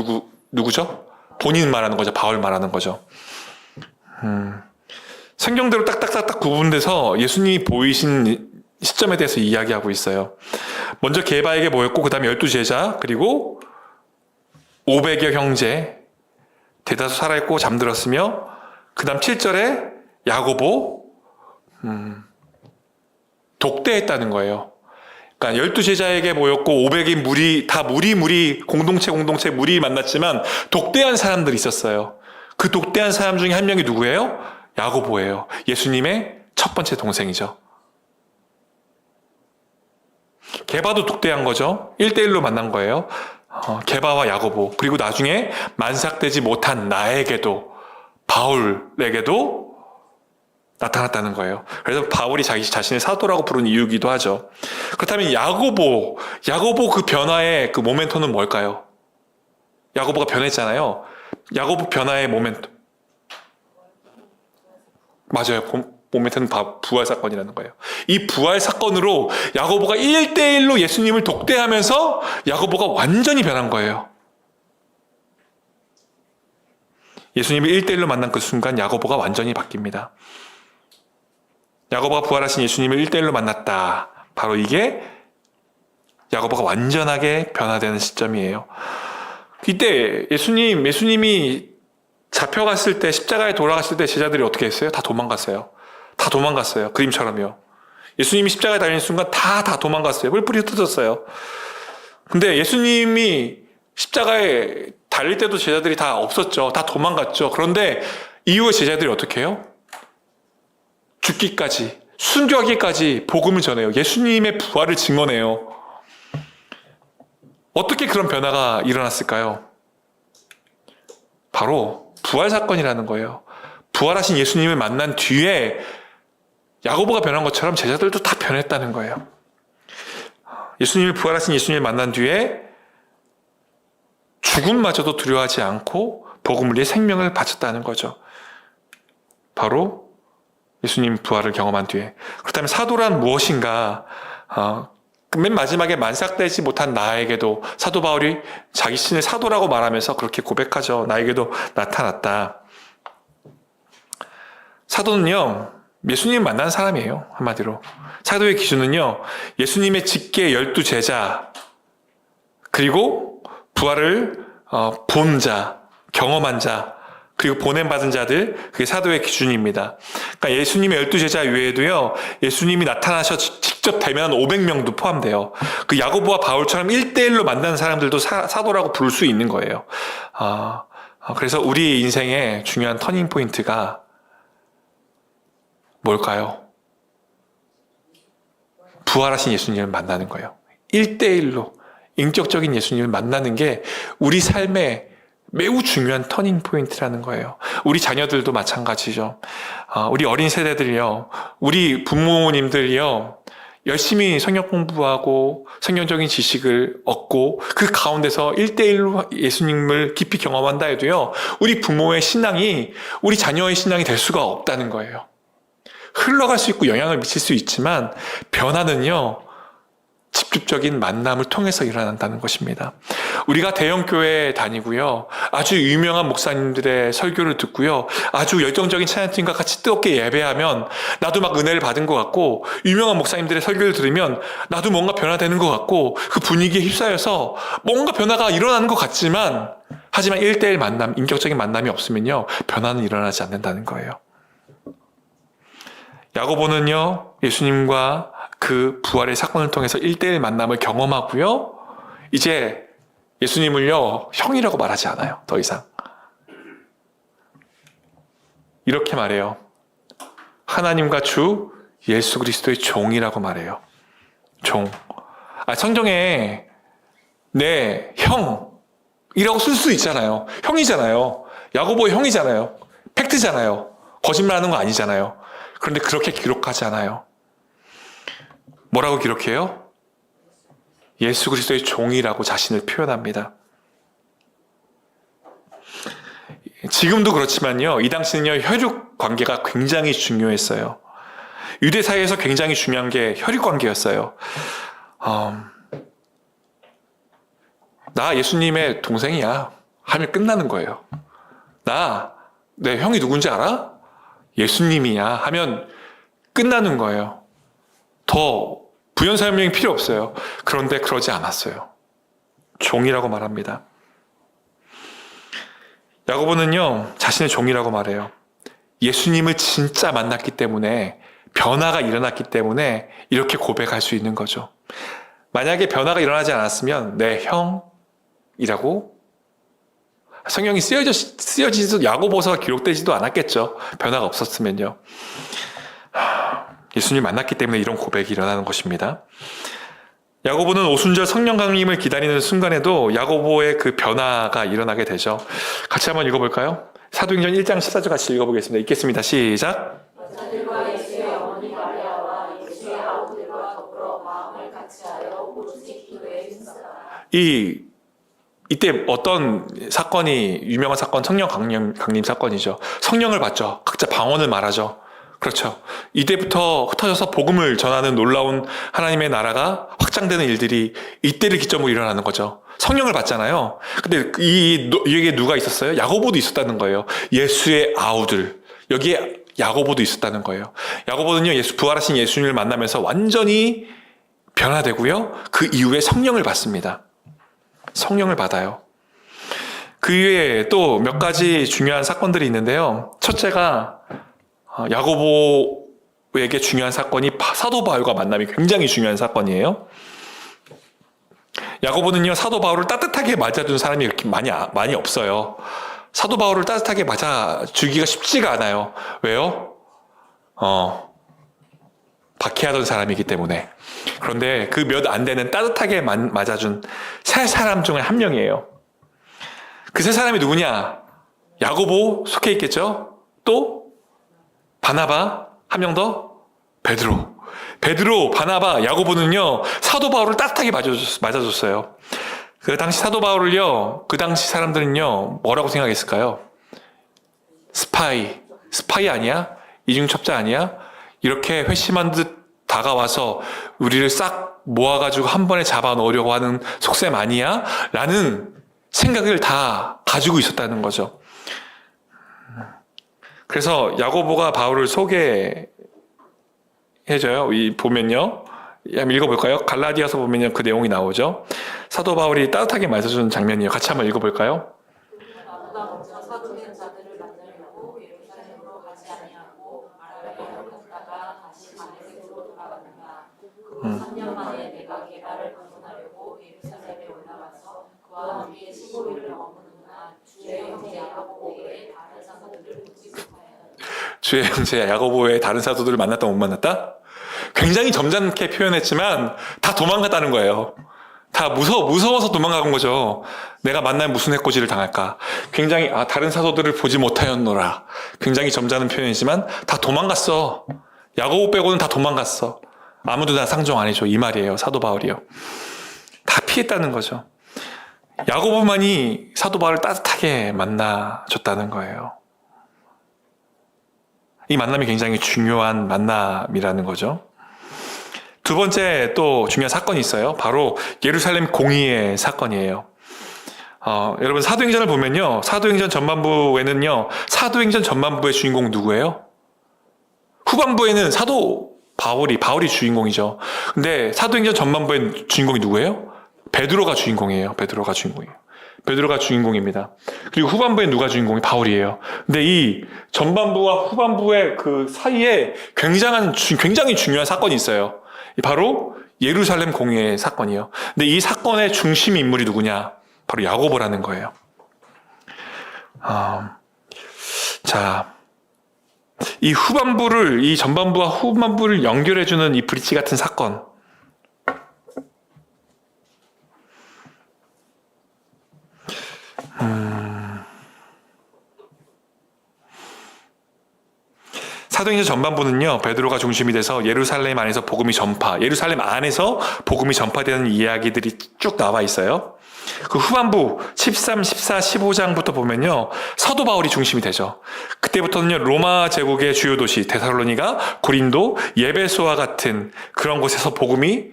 누구죠? 본인 말하는 거죠. 바울 말하는 거죠. 성경대로 딱딱딱딱 구분돼서 예수님이 보이신 시점에 대해서 이야기하고 있어요. 먼저 게바에게 모였고 그 다음에 12제자 그리고 500여 형제 대다수 살아있고 잠들었으며 그 다음 7절에 야고보 독대했다는 거예요. 그러니까 12제자에게 모였고 500인 무리 공동체 무리 만났지만 독대한 사람들이 있었어요. 그 독대한 사람 중에 한 명이 누구예요? 야고보예요. 예수님의 첫 번째 동생이죠. 게바도 독대한 거죠. 1대1로 만난 거예요. 게바와 야고보. 그리고 나중에 만삭되지 못한 나에게도 바울에게도 나타났다는 거예요. 그래서 바울이 자기 자신을 사도라고 부른 이유기도 하죠. 그렇다면 야고보 그 변화의 그 모멘토는 뭘까요? 야고보가 변했잖아요. 야고보 변화의 모멘토. 맞아요. 모멘토는 부활 사건이라는 거예요. 이 부활 사건으로 야고보가 1대1로 예수님을 독대하면서 야고보가 완전히 변한 거예요. 예수님을 1대1로 만난 그 순간 야고보가 완전히 바뀝니다. 야고보가 부활하신 예수님을 1대1로 만났다. 바로 이게 야고보가 완전하게 변화되는 시점이에요. 이때 예수님이 잡혀갔을 때, 십자가에 돌아갔을 때 제자들이 어떻게 했어요? 다 도망갔어요. 그림처럼요. 예수님이 십자가에 달리는 순간 다 도망갔어요. 뿔뿔이 흩어졌어요. 근데 예수님이 십자가에 달릴 때도 제자들이 다 없었죠. 다 도망갔죠. 그런데 이후에 제자들이 어떻게 해요? 죽기까지, 순교하기까지 복음을 전해요. 예수님의 부활을 증언해요. 어떻게 그런 변화가 일어났을까요? 바로 부활 사건이라는 거예요. 부활하신 예수님을 만난 뒤에 야고보가 변한 것처럼 제자들도 다 변했다는 거예요. 부활하신 예수님을 만난 뒤에 죽음마저도 두려워하지 않고 복음을 위해 생명을 바쳤다는 거죠. 바로 예수님 부활을 경험한 뒤에. 그렇다면 사도란 무엇인가? 맨 마지막에 만삭되지 못한 나에게도 사도 바울이 자기 신을 사도라고 말하면서 그렇게 고백하죠. 나에게도 나타났다. 사도는요, 예수님 만난 사람이에요. 한마디로. 사도의 기준은요, 예수님의 직계 12제자, 그리고 부활을 본 자, 경험한 자, 그리고 보냄받은 자들, 그게 사도의 기준입니다. 그러니까 예수님의 12제자 외에도요, 예수님이 나타나셔 직접 대면한 500명도 포함돼요. 그 야고보와 바울처럼 1대1로 만나는 사람들도 사도라고 부를 수 있는 거예요. 그래서 우리 인생의 중요한 터닝 포인트가 뭘까요? 부활하신 예수님을 만나는 거예요. 1대1로 인격적인 예수님을 만나는 게 우리 삶의 매우 중요한 터닝 포인트라는 거예요. 우리 자녀들도 마찬가지죠. 우리 어린 세대들이요, 우리 부모님들이요, 열심히 성경 공부하고 성경적인 지식을 얻고 그 가운데서 1대1로 예수님을 깊이 경험한다 해도요, 우리 부모의 신앙이 우리 자녀의 신앙이 될 수가 없다는 거예요. 흘러갈 수 있고 영향을 미칠 수 있지만 변화는요, 직접적인 만남을 통해서 일어난다는 것입니다. 우리가 대형교회에 다니고요, 아주 유명한 목사님들의 설교를 듣고요, 아주 열정적인 찬양팀과 같이 뜨겁게 예배하면 나도 막 은혜를 받은 것 같고, 유명한 목사님들의 설교를 들으면 나도 뭔가 변화되는 것 같고, 그 분위기에 휩싸여서 뭔가 변화가 일어나는 것 같지만, 하지만 1대1 만남, 인격적인 만남이 없으면요, 변화는 일어나지 않는다는 거예요. 야고보는요, 예수님과 그 부활의 사건을 통해서 1대1 만남을 경험하고요, 이제 예수님을요, 형이라고 말하지 않아요. 더 이상. 이렇게 말해요. 하나님과 주 예수 그리스도의 종이라고 말해요. 종. 성경에 네, 형이라고 쓸 수 있잖아요. 형이잖아요. 야고보의 형이잖아요. 팩트잖아요. 거짓말하는 거 아니잖아요. 그런데 그렇게 기록하지 않아요. 뭐라고 기록해요? 예수 그리스도의 종이라고 자신을 표현합니다. 지금도 그렇지만요, 이 당시는요, 혈육 관계가 굉장히 중요했어요. 유대 사회에서 굉장히 중요한 게 혈육 관계였어요. 나 예수님의 동생이야 하면 끝나는 거예요. 내 형이 누군지 알아? 예수님이야 하면 끝나는 거예요. 더 부연 설명이 필요 없어요. 그런데 그러지 않았어요. 종이라고 말합니다. 야고보는요, 자신의 종이라고 말해요. 예수님을 진짜 만났기 때문에, 변화가 일어났기 때문에 이렇게 고백할 수 있는 거죠. 만약에 변화가 일어나지 않았으면 내 형이라고 성경이 쓰여지지도, 야고보서가 기록되지도 않았겠죠. 변화가 없었으면요. 예수님 만났기 때문에 이런 고백이 일어나는 것입니다. 야고보는 오순절 성령 강림을 기다리는 순간에도 야고보의 그 변화가 일어나게 되죠. 같이 한번 읽어볼까요? 사도행전 1장 14절 같이 읽어보겠습니다. 읽겠습니다. 시작. 여자들과 예수의 어머니 마리아와 예수의 아우들과 더불어 마음을 같이하여 오직 기도에 힘쓰다. 이때 어떤 사건이, 유명한 사건, 성령 강림 사건이죠. 성령을 받죠. 각자 방언을 말하죠. 그렇죠. 이때부터 흩어져서 복음을 전하는 놀라운 하나님의 나라가 확장되는 일들이 이때를 기점으로 일어나는 거죠. 성령을 받잖아요. 근데 여기에 누가 있었어요? 야고보도 있었다는 거예요. 예수의 아우들. 여기에 야고보도 있었다는 거예요. 야고보는요, 부활하신 예수님을 만나면서 완전히 변화되고요, 그 이후에 성령을 받습니다. 성령을 받아요. 그 이후에 또 몇 가지 중요한 사건들이 있는데요. 첫째가 야고보에게 중요한 사건이 사도 바울과 만남이 굉장히 중요한 사건이에요. 야고보는요, 사도 바울을 따뜻하게 맞아준 사람이 이렇게 많이 없어요. 사도 바울을 따뜻하게 맞아주기가 쉽지가 않아요. 왜요? 박해하던 사람이기 때문에. 그런데 그 몇 안 되는 따뜻하게 맞아준 세 사람 중에 한 명이에요. 그 세 사람이 누구냐? 야고보 속해 있겠죠? 또 바나바, 한 명 더, 베드로, 바나바, 야고보는요, 사도 바울을 따뜻하게 맞아줬어요. 그 당시 사도 바울을요, 그 당시 사람들은요, 뭐라고 생각했을까요? 스파이 아니야? 이중첩자 아니야? 이렇게 회심한 듯 다가와서 우리를 싹 모아가지고 한 번에 잡아 넣으려고 하는 속셈 아니야? 라는 생각을 다 가지고 있었다는 거죠. 그래서 야고보가 바울을 소개해줘요. 보면요. 한번 읽어볼까요? 갈라디아서 보면요, 그 내용이 나오죠. 사도 바울이 따뜻하게 맞아주는 장면이에요. 같이 한번 읽어볼까요? 나보다 먼저 사도된 자들을 만나려고 예루살렘으로 가지 아니하고 아라비아로 갔다가 다시 다메섹으로 돌아갔는가. 그후 3년 만에 내가 게바를 방문하려고 예루살렘에 올라가서 그와 함께 15일을 머무는구나. 주의 형제 야고보에게 다른 사도들을 묻지 못하였다. 주의 형제 야고보의 다른 사도들을 만났다 못 만났다? 굉장히 점잖게 표현했지만 다 도망갔다는 거예요. 다 무서워서 도망간 거죠. 내가 만나면 무슨 해코지를 당할까. 굉장히 다른 사도들을 보지 못하였노라. 굉장히 점잖은 표현이지만 다 도망갔어. 야고보 빼고는 다 도망갔어. 아무도 다 상종 안 해줘. 이 말이에요. 사도 바울이요. 다 피했다는 거죠. 야고보만이 사도 바울을 따뜻하게 만나줬다는 거예요. 이 만남이 굉장히 중요한 만남이라는 거죠. 두 번째 또 중요한 사건이 있어요. 바로 예루살렘 공의의 사건이에요. 여러분 사도행전을 보면요. 사도행전 전반부에는요. 사도행전 전반부의 주인공 누구예요? 후반부에는 사도 바울이 주인공이죠. 근데 사도행전 전반부의 주인공이 누구예요? 베드로가 주인공이에요. 베드로가 주인공입니다. 그리고 후반부에 누가 주인공이? 바울이에요. 근데 이 전반부와 후반부의 그 사이에 굉장히 중요한 사건이 있어요. 바로 예루살렘 공의의 사건이에요. 근데 이 사건의 중심 인물이 누구냐? 바로 야고보라는 거예요. 이 전반부와 후반부를 연결해주는 이 브릿지 같은 사건. 사도행전 전반부는요, 베드로가 중심이 돼서 예루살렘 안에서 예루살렘 안에서 복음이 전파되는 이야기들이 쭉 나와 있어요. 그 후반부 13, 14, 15장부터 보면요, 사도 바울이 중심이 되죠. 그때부터는요, 로마 제국의 주요 도시 데살로니가, 고린도, 예베소와 같은 그런 곳에서 복음이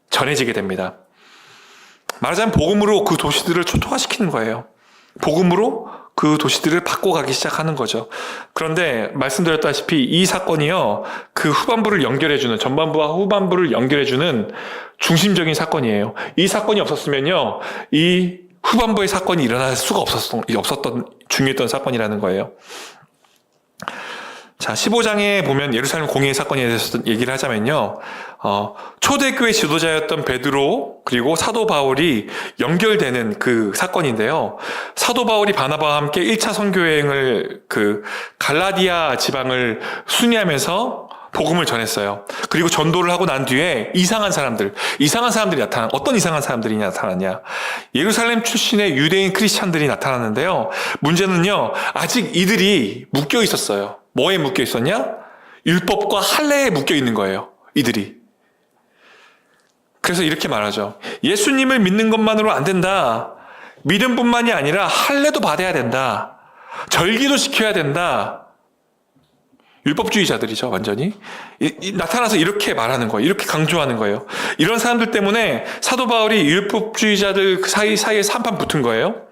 전해지게 됩니다. 말하자면 복음으로 그 도시들을 초토화시키는 거예요. 복음으로 그 도시들을 바꿔가기 시작하는 거죠. 그런데 말씀드렸다시피 이 사건이요, 그 후반부를 연결해주는, 전반부와 후반부를 연결해주는 중심적인 사건이에요. 이 사건이 없었으면요, 이 후반부의 사건이 일어날 수가 없었던 중요했던 사건이라는 거예요. 자, 15장에 보면 예루살렘 공의의 사건에 대해서 얘기를 하자면요. 초대교회 지도자였던 베드로 그리고 사도 바울이 연결되는 그 사건인데요. 사도 바울이 바나바와 함께 1차 선교여행을 갈라디아 지방을 순회하면서 복음을 전했어요. 그리고 전도를 하고 난 뒤에 이상한 사람들이 어떤 이상한 사람들이 나타났냐. 예루살렘 출신의 유대인 크리스찬들이 나타났는데요. 문제는요, 아직 이들이 묶여 있었어요. 뭐에 묶여 있었냐? 율법과 할례에 묶여 있는 거예요. 이들이. 그래서 이렇게 말하죠. 예수님을 믿는 것만으로 안 된다. 믿음뿐만이 아니라 할례도 받아야 된다. 절기도 지켜야 된다. 율법주의자들이죠, 완전히. 나타나서 이렇게 말하는 거예요. 이렇게 강조하는 거예요. 이런 사람들 때문에 사도 바울이 율법주의자들 사이에서 한판 붙은 거예요.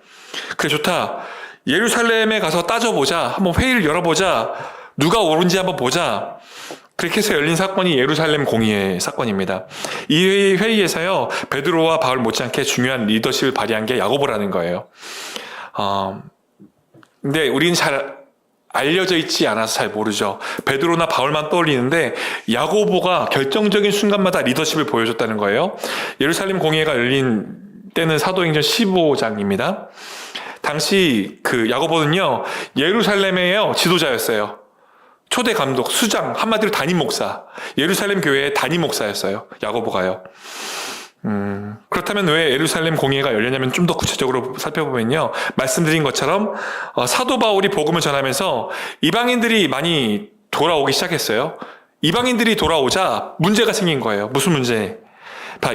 그래, 좋다. 예루살렘에 가서 따져보자. 한번 회의를 열어보자. 누가 옳은지 한번 보자. 그렇게 해서 열린 사건이 예루살렘 공의의 사건입니다. 이 회의에서요, 베드로와 바울 못지않게 중요한 리더십을 발휘한 게 야고보라는 거예요. 근데 우리는 잘 알려져 있지 않아서 잘 모르죠. 베드로나 바울만 떠올리는데 야고보가 결정적인 순간마다 리더십을 보여줬다는 거예요. 예루살렘 공의회가 열린 때는 사도행전 15장입니다. 당시 야고보는요, 예루살렘의 지도자였어요. 초대 감독, 수장, 한마디로 담임 목사. 예루살렘 교회의 담임 목사였어요. 야고보가요. 그렇다면 왜 예루살렘 공의회가 열렸냐면 좀 더 구체적으로 살펴보면요, 말씀드린 것처럼 사도 바울이 복음을 전하면서 이방인들이 많이 돌아오기 시작했어요. 이방인들이 돌아오자 문제가 생긴 거예요. 무슨 문제?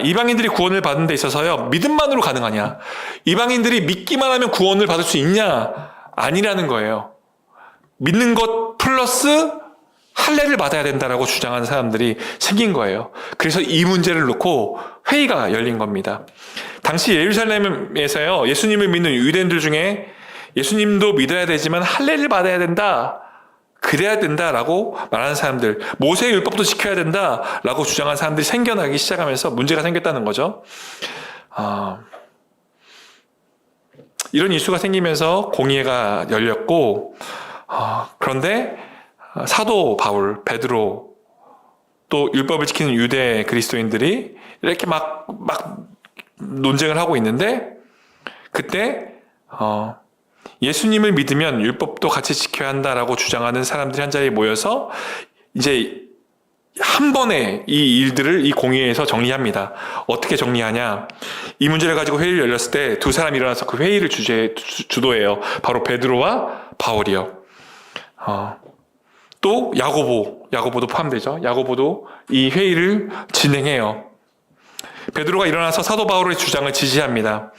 이방인들이 구원을 받는 데 있어서요, 믿음만으로 가능하냐? 이방인들이 믿기만 하면 구원을 받을 수 있냐? 아니라는 거예요. 믿는 것 플러스 할례를 받아야 된다라고 주장하는 사람들이 생긴 거예요. 그래서 이 문제를 놓고 회의가 열린 겁니다. 당시 예루살렘에서요, 예수님을 믿는 유대인들 중에 예수님도 믿어야 되지만 할례를 받아야 된다, 그래야 된다라고 말하는 사람들, 모세의 율법도 지켜야 된다라고 주장하는 사람들이 생겨나기 시작하면서 문제가 생겼다는 거죠. 이런 이슈가 생기면서 공의회가 열렸고, 그런데 사도 바울, 베드로, 또 율법을 지키는 유대 그리스도인들이 이렇게 막 논쟁을 하고 있는데, 그때 예수님을 믿으면 율법도 같이 지켜야 한다라고 주장하는 사람들이 한 자리에 모여서 이제 한 번에 이 일들을 이 공의회에서 정리합니다. 어떻게 정리하냐? 이 문제를 가지고 회의를 열렸을 때 두 사람이 일어나서 그 회의를 주도해요. 바로 베드로와 바울이요. 또 야고보도 포함되죠. 야고보도 이 회의를 진행해요. 베드로가 일어나서 사도 바울의 주장을 지지합니다.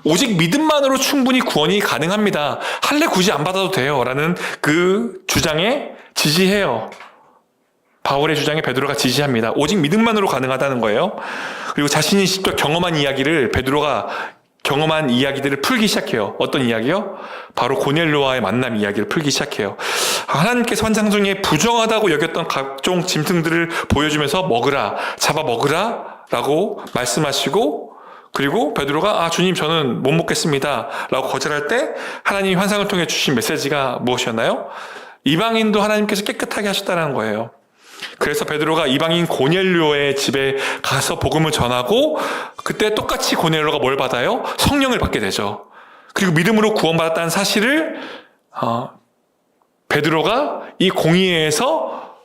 오직 믿음만으로 충분히 구원이 가능합니다. 할례 굳이 안 받아도 돼요. 라는 그 주장에 지지해요. 바울의 주장에 베드로가 지지합니다. 오직 믿음만으로 가능하다는 거예요. 그리고 자신이 직접 경험한 이야기를 베드로가 경험한 이야기들을 풀기 시작해요. 어떤 이야기요? 바로 고넬료와의 만남 이야기를 풀기 시작해요. 하나님께서 환상 중에 부정하다고 여겼던 각종 짐승들을 보여주면서 잡아 먹으라 라고 말씀하시고, 그리고 베드로가 주님 저는 못 먹겠습니다 라고 거절할 때 하나님이 환상을 통해 주신 메시지가 무엇이었나요? 이방인도 하나님께서 깨끗하게 하셨다는 거예요. 그래서 베드로가 이방인 고넬료의 집에 가서 복음을 전하고, 그때 똑같이 고넬료가 뭘 받아요? 성령을 받게 되죠. 그리고 믿음으로 구원받았다는 사실을 베드로가 이 공의회에서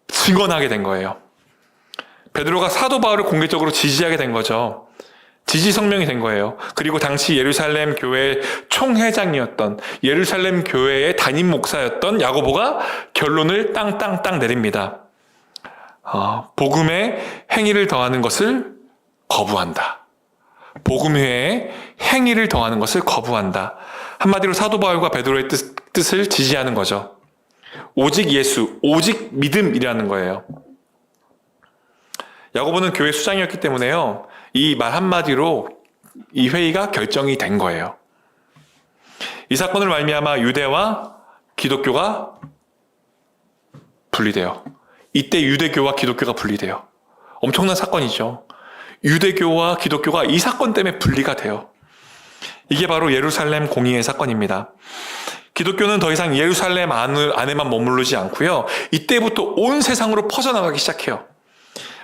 증언하게 된 거예요. 베드로가 사도 바울을 공개적으로 지지하게 된 거죠. 지지 성명이 된 거예요. 그리고 당시 예루살렘 교회 총회장이었던, 예루살렘 교회의 담임 목사였던 야고보가 결론을 땅땅땅 내립니다. 복음에 행위를 더하는 것을 거부한다. 복음 외에 행위를 더하는 것을 거부한다. 한마디로 사도 바울과 베드로의 뜻을 지지하는 거죠. 오직 예수, 오직 믿음이라는 거예요. 야고보는 교회 수장이었기 때문에요. 이 말 한마디로 이 회의가 결정이 된 거예요. 이 사건을 말미암아 유대와 기독교가 분리돼요. 이때 유대교와 기독교가 분리돼요. 엄청난 사건이죠. 유대교와 기독교가 이 사건 때문에 분리가 돼요. 이게 바로 예루살렘 공의회 사건입니다. 기독교는 더 이상 예루살렘 안에만 머무르지 않고요. 이때부터 온 세상으로 퍼져나가기 시작해요.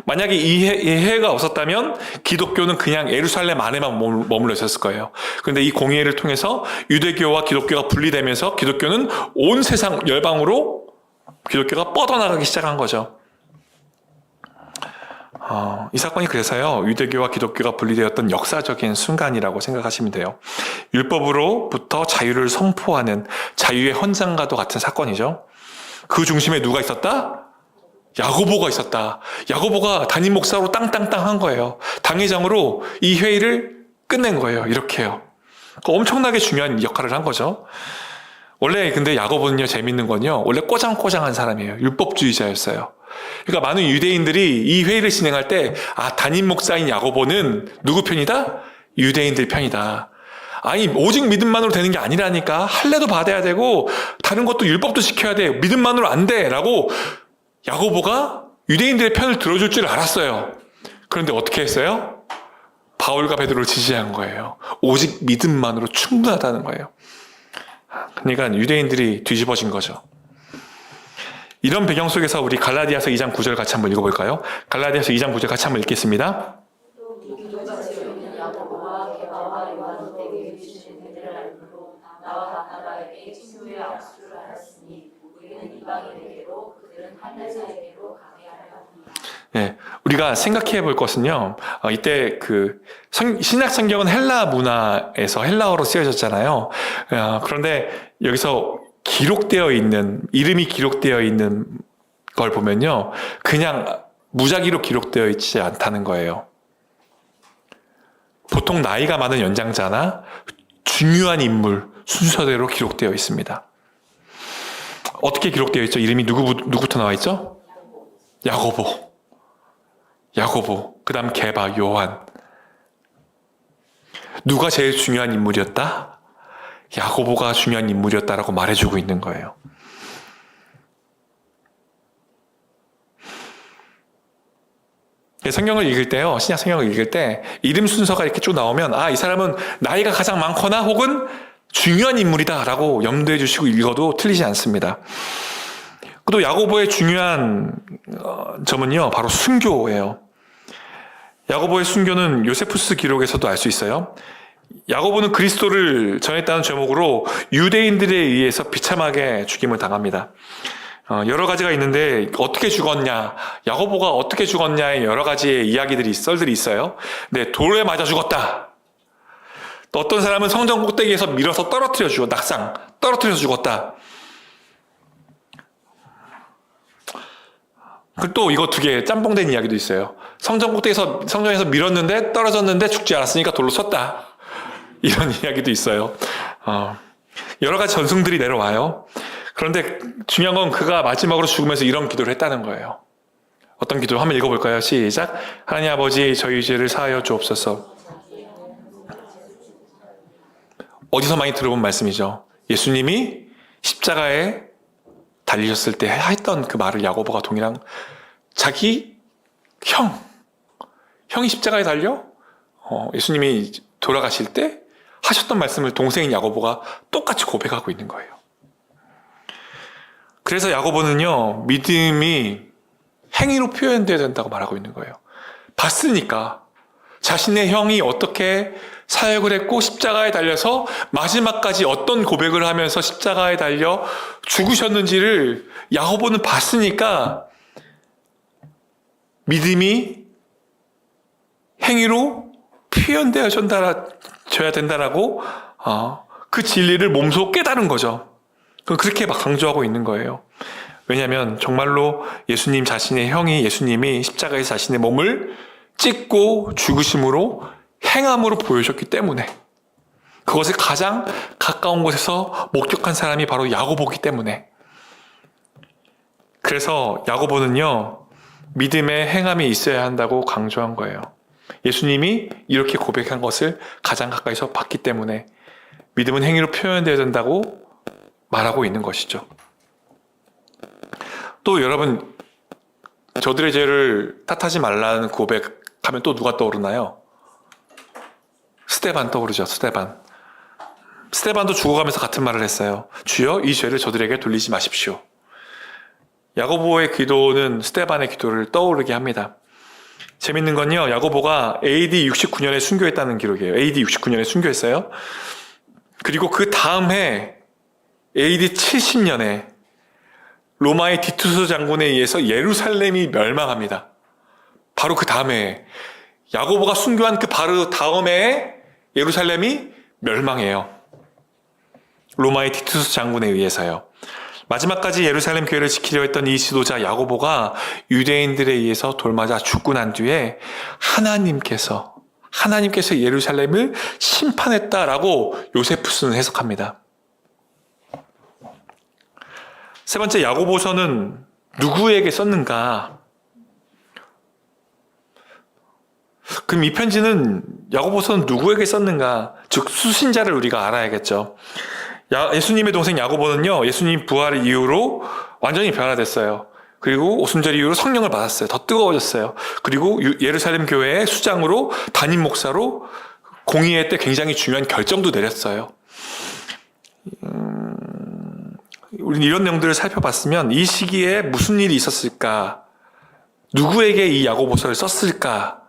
만약에 이 해가 없었다면 기독교는 그냥 예루살렘 안에만 머물러 있었을 거예요. 그런데 이 공의회를 통해서 유대교와 기독교가 분리되면서 기독교는 온 세상 열방으로 기독교가 뻗어나가기 시작한 거죠. 이 사건이 그래서요, 유대교와 기독교가 분리되었던 역사적인 순간이라고 생각하시면 돼요. 율법으로부터 자유를 선포하는 자유의 헌장과도 같은 사건이죠. 그 중심에 누가 있었다? 야고보가 있었다. 야고보가 담임 목사로 땅땅땅 한 거예요. 당회장으로 이 회의를 끝낸 거예요. 이렇게요. 엄청나게 중요한 역할을 한 거죠. 원래 근데 야고보는요, 재밌는 건요, 원래 꼬장꼬장한 사람이에요. 율법주의자였어요. 그러니까 많은 유대인들이 이 회의를 진행할 때, 담임 목사인 야고보는 누구 편이다? 유대인들 편이다. 아니, 오직 믿음만으로 되는 게 아니라니까. 할례도 받아야 되고 다른 것도 율법도 지켜야 돼. 믿음만으로 안 돼 라고 야고보가 유대인들의 편을 들어줄 줄 알았어요. 그런데 어떻게 했어요? 바울과 베드로를 지지한 거예요. 오직 믿음만으로 충분하다는 거예요. 그러니까 유대인들이 뒤집어진 거죠. 이런 배경 속에서 우리 갈라디아서 2장 9절 같이 한번 읽어볼까요? 갈라디아서 2장 9절 같이 한번 읽겠습니다. 기도같이 여기는 야고보와 게바와 요한에게 주신 은혜를 알므로 나와 바나바에게 친구의 악수를 하였으니 우리는 이방인에게로 그들은 할례자에게로 가게 하려 합니다. 네, 우리가 생각해 볼 것은요, 이때 신약 성경은 헬라 문화에서 헬라어로 쓰여졌잖아요. 그런데 여기서 이름이 기록되어 있는 걸 보면요, 그냥 무작위로 기록되어 있지 않다는 거예요. 보통 나이가 많은 연장자나 중요한 인물 순서대로 기록되어 있습니다. 어떻게 기록되어 있죠? 이름이 누구부터 나와 있죠? 야고보, 그 다음 게바, 요한. 누가 제일 중요한 인물이었다? 야고보가 중요한 인물이었다라고 말해주고 있는 거예요. 성경을 읽을 때요, 신약 성경을 읽을 때 이름 순서가 이렇게 쭉 나오면 이 사람은 나이가 가장 많거나 혹은 중요한 인물이다라고 염두해 주시고 읽어도 틀리지 않습니다. 또 야고보의 중요한 점은요, 바로 순교예요. 야고보의 순교는 요세푸스 기록에서도 알 수 있어요. 야고보는 그리스도를 전했다는 제목으로 유대인들에 의해서 비참하게 죽임을 당합니다. 여러 가지가 있는데 어떻게 죽었냐, 야고보가 어떻게 죽었냐의 여러 가지의 이야기들이 썰들이 있어요. 네, 돌에 맞아 죽었다. 또 어떤 사람은 성전 꼭대기에서 밀어서 떨어뜨려 죽었다. 낙상 떨어뜨려서 죽었다. 그리고 또 이거 두 개 짬뽕된 이야기도 있어요. 성전에서 밀었는데 떨어졌는데 죽지 않았으니까 돌로 쳤다. 이런 이야기도 있어요. 여러 가지 전승들이 내려와요. 그런데 중요한 건 그가 마지막으로 죽으면서 이런 기도를 했다는 거예요. 어떤 기도 한번 읽어볼까요? 시작. 하나님 아버지, 저희 죄를 사하여 주옵소서. 어디서 많이 들어본 말씀이죠. 예수님이 십자가에 달리셨을 때 했던 그 말을 야고보가 동일한, 자기 형이 십자가에 달려 예수님이 돌아가실 때 하셨던 말씀을 동생인 야고보가 똑같이 고백하고 있는 거예요. 그래서 야고보는요, 믿음이 행위로 표현되어야 된다고 말하고 있는 거예요. 봤으니까 자신의 형이 어떻게 사역을 했고 십자가에 달려서 마지막까지 어떤 고백을 하면서 십자가에 달려 죽으셨는지를 야고보는 봤으니까 믿음이 행위로 표현되어져야 된다라고 그 진리를 몸소 깨달은 거죠. 그렇게 막 강조하고 있는 거예요. 왜냐하면 정말로 예수님 자신의 형이, 예수님이 십자가에서 자신의 몸을 찢고 죽으심으로 행함으로 보여줬기 때문에, 그것을 가장 가까운 곳에서 목격한 사람이 바로 야고보기 때문에, 그래서 야고보는요, 믿음의 행함이 있어야 한다고 강조한 거예요. 예수님이 이렇게 고백한 것을 가장 가까이서 봤기 때문에 믿음은 행위로 표현되어야 된다고 말하고 있는 것이죠. 또 여러분, 저들의 죄를 탓하지 말라는 고백하면 또 누가 떠오르나요? 스데반 떠오르죠. 스데반도 죽어가면서 같은 말을 했어요. 주여, 이 죄를 저들에게 돌리지 마십시오. 야고보의 기도는 스데반의 기도를 떠오르게 합니다. 재밌는 건요, 야고보가 AD 69년에 순교했다는 기록이에요. AD 69년에 순교했어요. 그리고 그 다음 해 AD 70년에 로마의 디투스 장군에 의해서 예루살렘이 멸망합니다. 바로 그 다음에 야고보가 순교한 그 바로 다음 해에 예루살렘이 멸망해요. 로마의 디투스 장군에 의해서요. 마지막까지 예루살렘 교회를 지키려 했던 이 지도자 야고보가 유대인들에 의해서 돌맞아 죽고 난 뒤에 하나님께서 예루살렘을 심판했다라고 요세푸스는 해석합니다. 세 번째, 야고보서는 누구에게 썼는가? 그럼 이 편지는, 야고보서는 누구에게 썼는가? 즉 수신자를 우리가 알아야겠죠. 예수님의 동생 야고보는요, 예수님 부활 이후로 완전히 변화됐어요. 그리고 오순절 이후로 성령을 받았어요. 더 뜨거워졌어요. 그리고 예루살렘 교회의 수장으로, 담임 목사로 공의회 때 굉장히 중요한 결정도 내렸어요. 우리는 이런 내용들을 살펴봤으면 이 시기에 무슨 일이 있었을까? 누구에게 이 야고보서를 썼을까?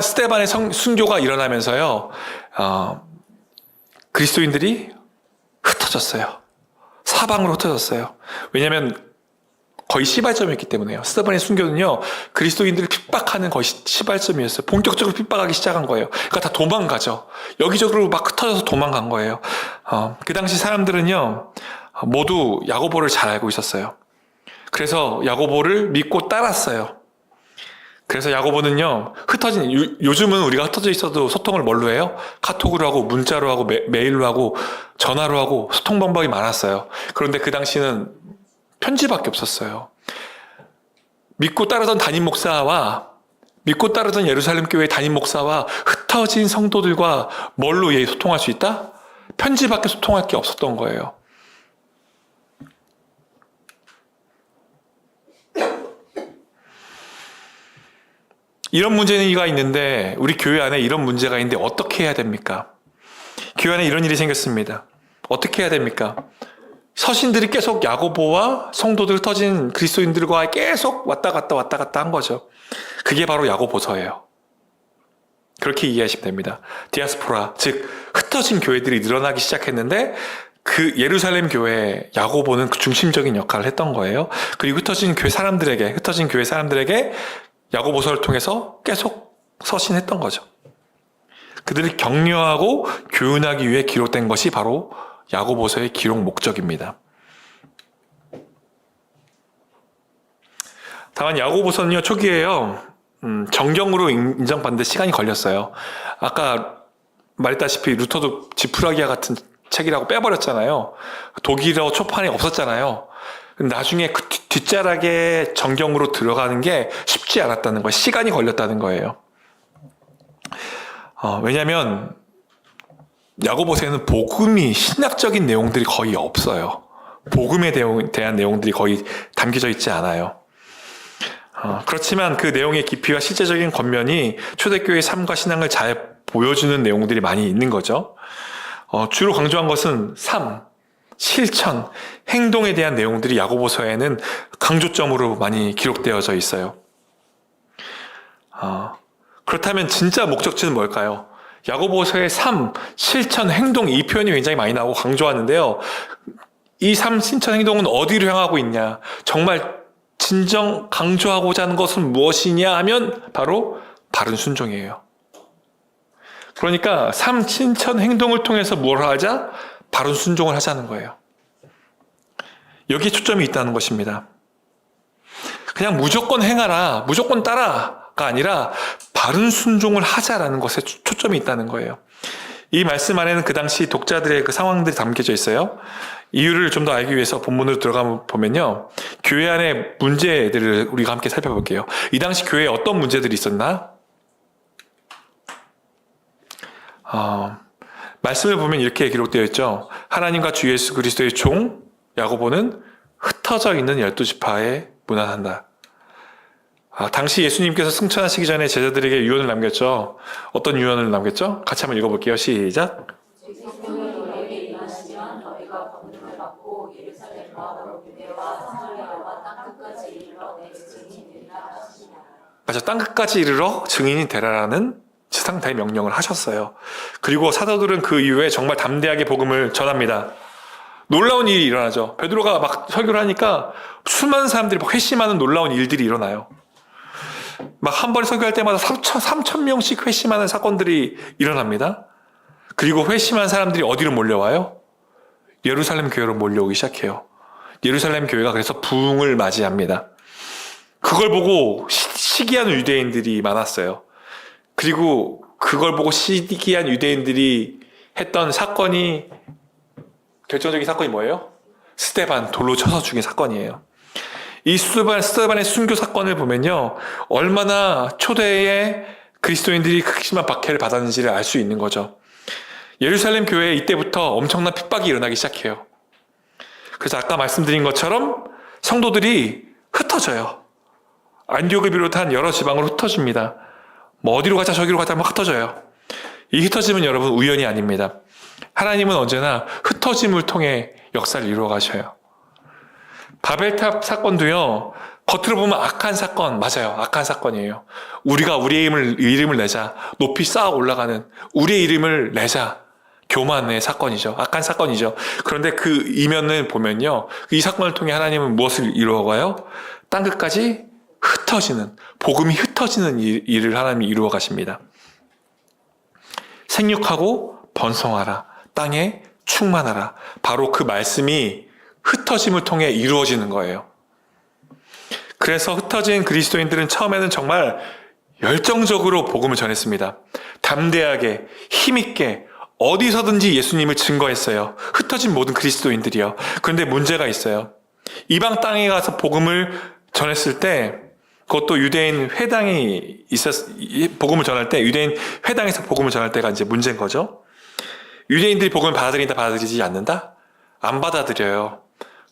스데반의 순교가 일어나면서요, 그리스도인들이 흩어졌어요. 사방으로 흩어졌어요. 왜냐하면 거의 시발점이었기 때문에요. 스데반의 순교는요, 그리스도인들을 핍박하는 거의 시발점이었어요. 본격적으로 핍박하기 시작한 거예요. 그러니까 다 도망가죠. 여기저기로 막 흩어져서 도망간 거예요. 그 당시 사람들은요, 모두 야고보를 잘 알고 있었어요. 그래서 야고보를 믿고 따랐어요. 그래서 야고보는요, 요즘은 우리가 흩어져 있어도 소통을 뭘로 해요? 카톡으로 하고, 문자로 하고, 메일로 하고, 전화로 하고, 소통 방법이 많았어요. 그런데 그 당시는 편지밖에 없었어요. 믿고 따르던 담임 목사와, 믿고 따르던 예루살렘 교회 담임 목사와 흩어진 성도들과 뭘로 소통할 수 있다? 편지밖에 소통할 게 없었던 거예요. 이런 문제가 있는데, 우리 교회 안에 이런 문제가 있는데 어떻게 해야 됩니까? 교회 안에 이런 일이 생겼습니다. 어떻게 해야 됩니까? 서신들이 계속 야고보와 성도들 흩어진 그리스도인들과 계속 왔다 갔다 한 거죠. 그게 바로 야고보서예요. 그렇게 이해하시면 됩니다. 디아스포라, 즉 흩어진 교회들이 늘어나기 시작했는데 그 예루살렘 교회 야고보는 그 중심적인 역할을 했던 거예요. 그리고 흩어진 교회 사람들에게 야고보서를 통해서 계속 서신했던 거죠. 그들을 격려하고 교훈하기 위해 기록된 것이 바로 야고보서의 기록 목적입니다. 다만 야고보서는요, 초기에요, 정경으로 인정받는데 시간이 걸렸어요. 아까 말했다시피 루터도 지푸라기와 같은 책이라고 빼버렸잖아요. 독일어 초판에 없었잖아요. 나중에 그 뒷자락에 정경으로 들어가는 게 쉽지 않았다는 거예요. 시간이 걸렸다는 거예요. 왜냐하면 야고보서에는 복음이 신학적인 내용들이 거의 없어요. 복음에 대한 내용들이 거의 담겨져 있지 않아요. 그렇지만 그 내용의 깊이와 실제적인 겉면이 초대교회의 삶과 신앙을 잘 보여주는 내용들이 많이 있는 거죠. 주로 강조한 것은 삶, 실천, 행동에 대한 내용들이 야고보서에는 강조점으로 많이 기록되어져 있어요. 그렇다면 진짜 목적지는 뭘까요? 야고보서의 삶, 실천, 행동, 이 표현이 굉장히 많이 나오고 강조하는데요. 이 삶, 실천, 행동은 어디로 향하고 있냐? 정말 진정 강조하고자 하는 것은 무엇이냐 하면 바로 바른 순종이에요. 그러니까 삶, 실천, 행동을 통해서 뭘 하자? 바른 순종을 하자는 거예요. 여기에 초점이 있다는 것입니다. 그냥 무조건 행하라, 무조건 따라가 아니라 바른 순종을 하자라는 것에 초점이 있다는 거예요. 이 말씀 안에는 그 당시 독자들의 그 상황들이 담겨져 있어요. 이유를 좀 더 알기 위해서 본문으로 들어가 보면요, 교회 안에 문제들을 우리가 함께 살펴볼게요. 이 당시 교회에 어떤 문제들이 있었나? 말씀을 보면 이렇게 기록되어 있죠. 하나님과 주 예수 그리스도의 종 야고보는 흩어져 있는 12지파에 문안한다. 당시 예수님께서 승천하시기 전에 제자들에게 유언을 남겼죠. 어떤 유언을 남겼죠? 같이 한번 읽어볼게요. 시작. 생명을 너희에게 임하시면 너희가 권능을 받고 예루살렘과 유대와 사마리아와 땅 끝까지 이르러 내 증인이 되리라 하시니라. 맞아, 땅 끝까지 이르러 증인이 되라라는 지상대 명령을 하셨어요. 그리고 사도들은 그 이후에 정말 담대하게 복음을 전합니다. 놀라운 일이 일어나죠. 베드로가 막 설교를 하니까 수많은 사람들이 막 회심하는 놀라운 일들이 일어나요. 막 한 번에 설교할 때마다 3천 명씩 회심하는 사건들이 일어납니다. 그리고 회심한 사람들이 어디로 몰려와요? 예루살렘 교회로 몰려오기 시작해요. 예루살렘 교회가 그래서 부흥을 맞이합니다. 그걸 보고 시기한 유대인들이 많았어요. 그리고 그걸 보고 시기한 유대인들이 했던 사건이, 결정적인 사건이 뭐예요? 스데반, 돌로 쳐서 죽인 사건이에요. 이 스데반의 순교 사건을 보면요, 얼마나 초대의 그리스도인들이 극심한 박해를 받았는지를 알 수 있는 거죠. 예루살렘 교회에 이때부터 엄청난 핍박이 일어나기 시작해요. 그래서 아까 말씀드린 것처럼 성도들이 흩어져요. 안디옥을 비롯한 여러 지방으로 흩어집니다. 뭐 어디로 가자 저기로 가자 막 흩어져요. 이 흩어짐은 여러분 우연이 아닙니다. 하나님은 언제나 흩어짐을 통해 역사를 이루어 가셔요. 바벨탑 사건도요, 겉으로 보면 악한 사건, 맞아요. 악한 사건이에요. 우리가 우리의 이름을 내자, 높이 쌓아 올라가는 우리의 이름을 내자, 교만의 사건이죠. 악한 사건이죠. 그런데 그 이면을 보면요, 이 사건을 통해 하나님은 무엇을 이루어가요? 땅끝까지 흩어지는, 복음이 흩어지는 일을 하나님이 이루어 가십니다. 생육하고 번성하라, 땅에 충만하라. 바로 그 말씀이 흩어짐을 통해 이루어지는 거예요. 그래서 흩어진 그리스도인들은 처음에는 정말 열정적으로 복음을 전했습니다. 담대하게, 힘있게, 어디서든지 예수님을 증거했어요. 흩어진 모든 그리스도인들이요. 그런데 문제가 있어요. 이방 땅에 가서 복음을 전했을 때, 그것도 유대인 회당이 복음을 전할 때, 유대인 회당에서 복음을 전할 때가 이제 문제인 거죠. 유대인들이 복음을 받아들인다, 받아들이지 않는다? 안 받아들여요.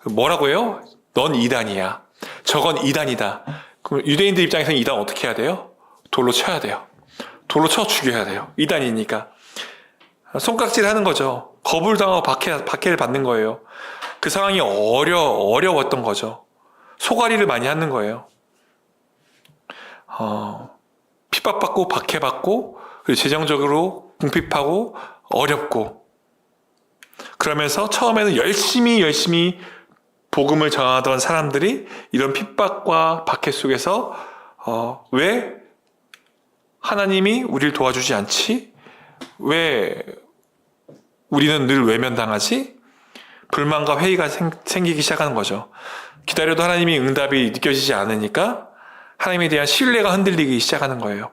뭐라고 해요? 넌 이단이야. 저건 이단이다. 그럼 유대인들 입장에서는 이단 어떻게 해야 돼요? 돌로 쳐야 돼요. 돌로 쳐 죽여야 돼요. 이단이니까. 손깍질 하는 거죠. 겁을 당하고 박해를 받는 거예요. 그 상황이 어려웠던 거죠. 소가리를 많이 하는 거예요. 핍박받고 박해받고, 그리고 재정적으로 궁핍하고 어렵고. 그러면서 처음에는 열심히 복음을 전하던 사람들이 이런 핍박과 박해 속에서 왜 하나님이 우리를 도와주지 않지? 왜 우리는 늘 외면당하지? 불만과 회의가 생기기 시작하는 거죠. 기다려도 하나님이 응답이 느껴지지 않으니까 하나님에 대한 신뢰가 흔들리기 시작하는 거예요.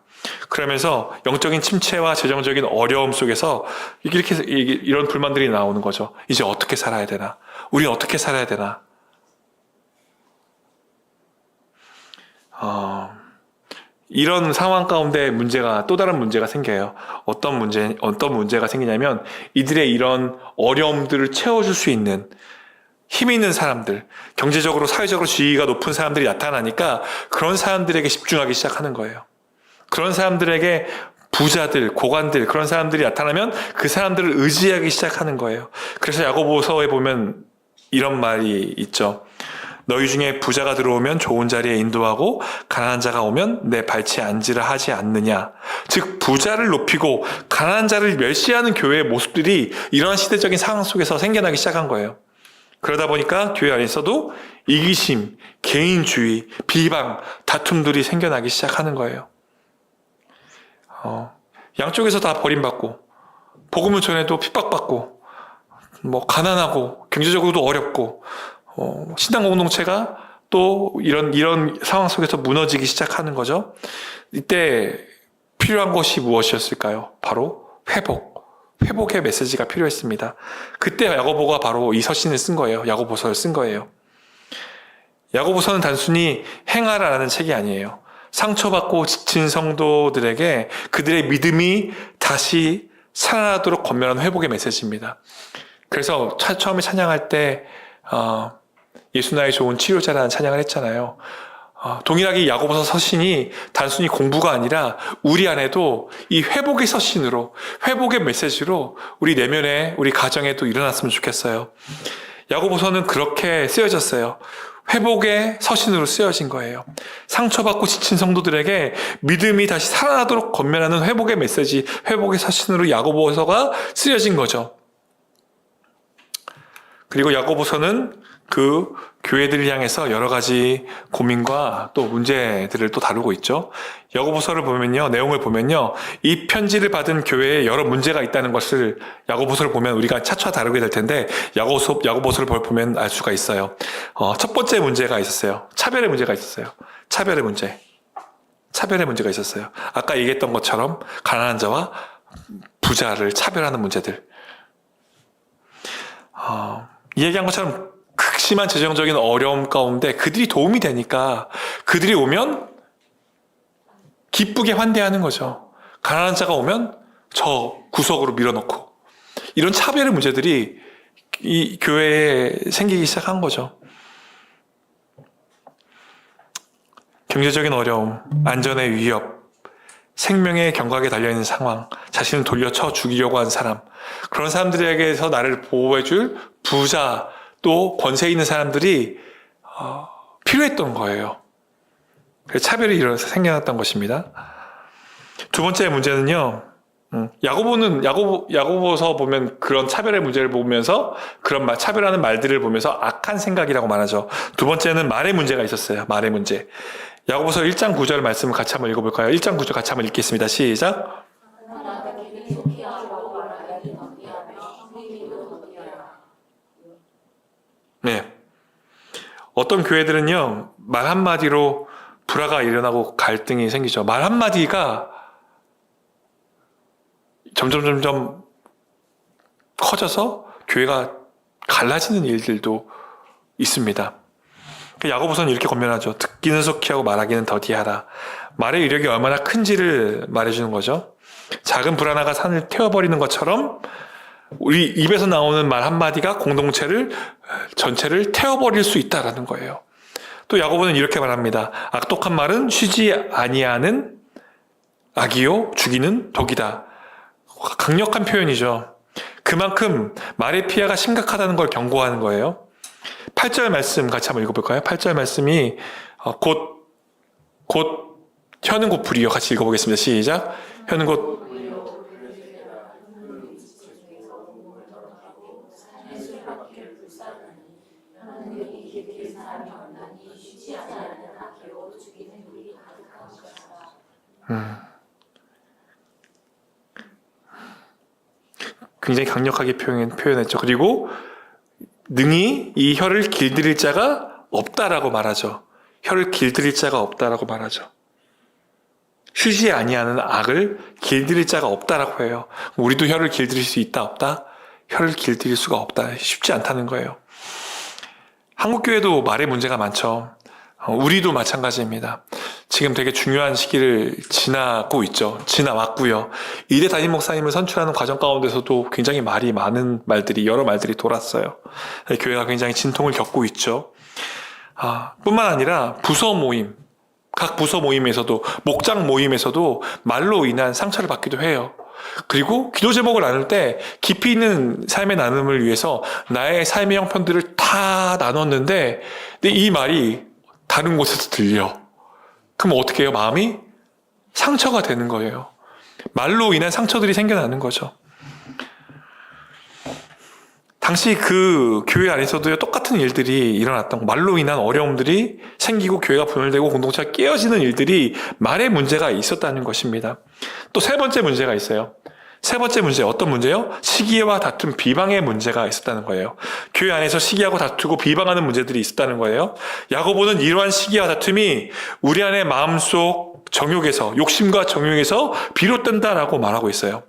그러면서 영적인 침체와 재정적인 어려움 속에서 이런 불만들이 나오는 거죠. 이제 어떻게 살아야 되나? 우리는 어떻게 살아야 되나? 이런 상황 가운데 또 다른 문제가 생겨요. 어떤 문제가 생기냐면 이들의 이런 어려움들을 채워줄 수 있는 힘 있는 사람들, 경제적으로, 사회적으로 지위가 높은 사람들이 나타나니까 그런 사람들에게 집중하기 시작하는 거예요. 그런 사람들에게 부자들, 고관들, 그런 사람들이 나타나면 그 사람들을 의지하기 시작하는 거예요. 그래서 야고보서에 보면 이런 말이 있죠. 너희 중에 부자가 들어오면 좋은 자리에 인도하고 가난한 자가 오면 내 발치에 앉으라 하지 않느냐. 즉 부자를 높이고 가난한 자를 멸시하는 교회의 모습들이 이런 시대적인 상황 속에서 생겨나기 시작한 거예요. 그러다 보니까 교회 안에서도 이기심, 개인주의, 비방, 다툼들이 생겨나기 시작하는 거예요. 양쪽에서 다 버림받고 복음을 전해도 핍박받고 가난하고 경제적으로도 어렵고 신앙 공동체가 또 이런 상황 속에서 무너지기 시작하는 거죠. 이때 필요한 것이 무엇이었을까요? 바로 회복의 메시지가 필요했습니다. 그때 야고보가 바로 이 서신을 쓴 거예요. 야고보서를 쓴 거예요. 야고보서는 단순히 행하라라는 책이 아니에요. 상처받고 지친 성도들에게 그들의 믿음이 다시 살아나도록 권면하는 회복의 메시지입니다. 그래서 처음에 찬양할 때 예수 나의 좋은 치료자라는 찬양을 했잖아요. 동일하게 야고보서 서신이 단순히 공부가 아니라 우리 안에도 이 회복의 서신으로, 회복의 메시지로 우리 내면에, 우리 가정에 또 일어났으면 좋겠어요. 야고보서는 그렇게 쓰여졌어요. 회복의 서신으로 쓰여진 거예요. 상처받고 지친 성도들에게 믿음이 다시 살아나도록 권면하는 회복의 메시지, 회복의 서신으로 야고보서가 쓰여진 거죠. 그리고 야고보서는 그 교회들을 향해서 여러 가지 고민과 또 문제들을 또 다루고 있죠. 야고보서를 보면요, 내용을 보면요, 이 편지를 받은 교회에 여러 문제가 있다는 것을 야고보서를 보면 우리가 차차 다루게 될 텐데 야고보서를 보면 알 수가 있어요. 첫 번째 문제가 있었어요. 차별의 문제가 있었어요. 차별의 문제가 있었어요. 아까 얘기했던 것처럼 가난한 자와 부자를 차별하는 문제들. 이야기한 것처럼 극심한 재정적인 어려움 가운데 그들이 도움이 되니까 그들이 오면 기쁘게 환대하는 거죠. 가난한 자가 오면 저 구석으로 밀어넣고, 이런 차별의 문제들이 이 교회에 생기기 시작한 거죠. 경제적인 어려움, 안전의 위협, 생명의 경각에 달려있는 상황, 자신을 돌려쳐 죽이려고 한 사람, 그런 사람들에게서 나를 보호해줄 부자, 또 권세 있는 사람들이 필요했던 거예요. 그래서 차별이 일어나서 생겨났던 것입니다. 두 번째 문제는요, 야고보서 보면 그런 차별의 문제를 보면서 그런 차별하는 말들을 보면서 악한 생각이라고 말하죠. 두 번째는 말의 문제가 있었어요. 말의 문제. 야고보서 1장 9절 말씀을 같이 한번 읽어볼까요? 1장 9절 같이 한번 읽겠습니다. 시작. 네. 어떤 교회들은요, 말 한마디로 불화가 일어나고 갈등이 생기죠. 말 한마디가 점점 커져서 교회가 갈라지는 일들도 있습니다. 야고보서는 이렇게 권면하죠. 듣기는 속히 하고 말하기는 더디하라. 말의 위력이 얼마나 큰지를 말해주는 거죠. 작은 불 하나가 산을 태워버리는 것처럼 우리 입에서 나오는 말 한마디가 공동체를 전체를 태워버릴 수 있다라는 거예요. 또 야고보는 이렇게 말합니다. 악독한 말은 쉬지 아니하는 악이요 죽이는 독이다. 강력한 표현이죠. 그만큼 말의 피해가 심각하다는 걸 경고하는 거예요. 8절 말씀 같이 한번 읽어볼까요? 8절 말씀이 곧 혀는 곧 불이요. 같이 읽어보겠습니다. 시작. 혀는 곧 산에 받기를 불사르니 하나님이 기득인 사람이 없나니 쉬지 아니하는 악기로 죽이는 일이 가득한 것이다. 굉장히 강력하게 표현했죠. 그리고 능히 이 혀를 길들일 자가 없다라고 말하죠. 혀를 길들일 자가 없다라고 말하죠. 쉬지 아니하는 악을 길들일 자가 없다라고 해요. 우리도 혀를 길들일 수 있다 없다? 혀를 길들일 수가 없다. 쉽지 않다는 거예요. 한국교회도 말에 문제가 많죠. 우리도 마찬가지입니다. 지금 되게 중요한 시기를 지나고 있죠. 지나왔고요. 이대 담임 목사님을 선출하는 과정 가운데서도 굉장히 여러 말들이 돌았어요. 교회가 굉장히 진통을 겪고 있죠. 뿐만 아니라 각 부서 모임에서도, 목장 모임에서도 말로 인한 상처를 받기도 해요. 그리고 기도 제목을 나눌 때 깊이 있는 삶의 나눔을 위해서 나의 삶의 형편들을 다 나눴는데, 근데 이 말이 다른 곳에서 들려. 그럼 어떻게 해요? 마음이 상처가 되는 거예요. 말로 인한 상처들이 생겨나는 거죠. 당시 그 교회 안에서도 똑같은 일들이 일어났던, 말로 인한 어려움들이 생기고 교회가 분열되고 공동체가 깨어지는 일들이 말의 문제가 있었다는 것입니다. 또 세 번째 문제가 있어요. 세 번째 문제, 어떤 문제요? 시기와 다툼, 비방의 문제가 있었다는 거예요. 교회 안에서 시기하고 다투고 비방하는 문제들이 있었다는 거예요. 야고보는 이러한 시기와 다툼이 우리 안의 마음속 정욕에서, 욕심과 정욕에서 비롯된다라고 말하고 있어요.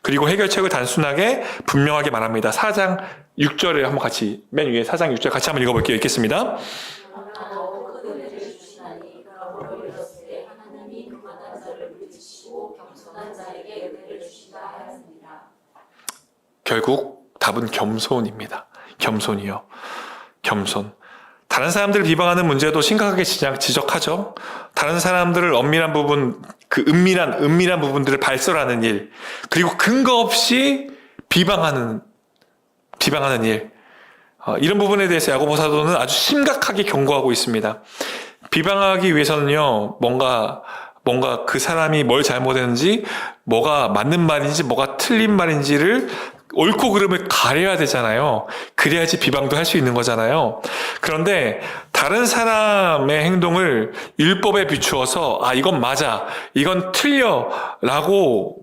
그리고 해결책을 단순하게 분명하게 말합니다. 4장 6절을 한번 같이, 맨 위에 4장 6절 같이 한번 읽어볼게요. 읽겠습니다. 결국 답은 겸손입니다. 겸손이요. 겸손. 다른 사람들을 비방하는 문제도 심각하게 지적하죠. 다른 사람들을 은밀한 부분들을 발설하는 일, 그리고 근거 없이 비방하는 일, 이런 부분에 대해서 야고보 사도는 아주 심각하게 경고하고 있습니다. 비방하기 위해서는요, 뭔가 그 사람이 뭘 잘못했는지, 뭐가 맞는 말인지, 뭐가 틀린 말인지를 옳고 그름을 가려야 되잖아요. 그래야지 비방도 할 수 있는 거잖아요. 그런데 다른 사람의 행동을 율법에 비추어서 이건 맞아, 이건 틀려 라고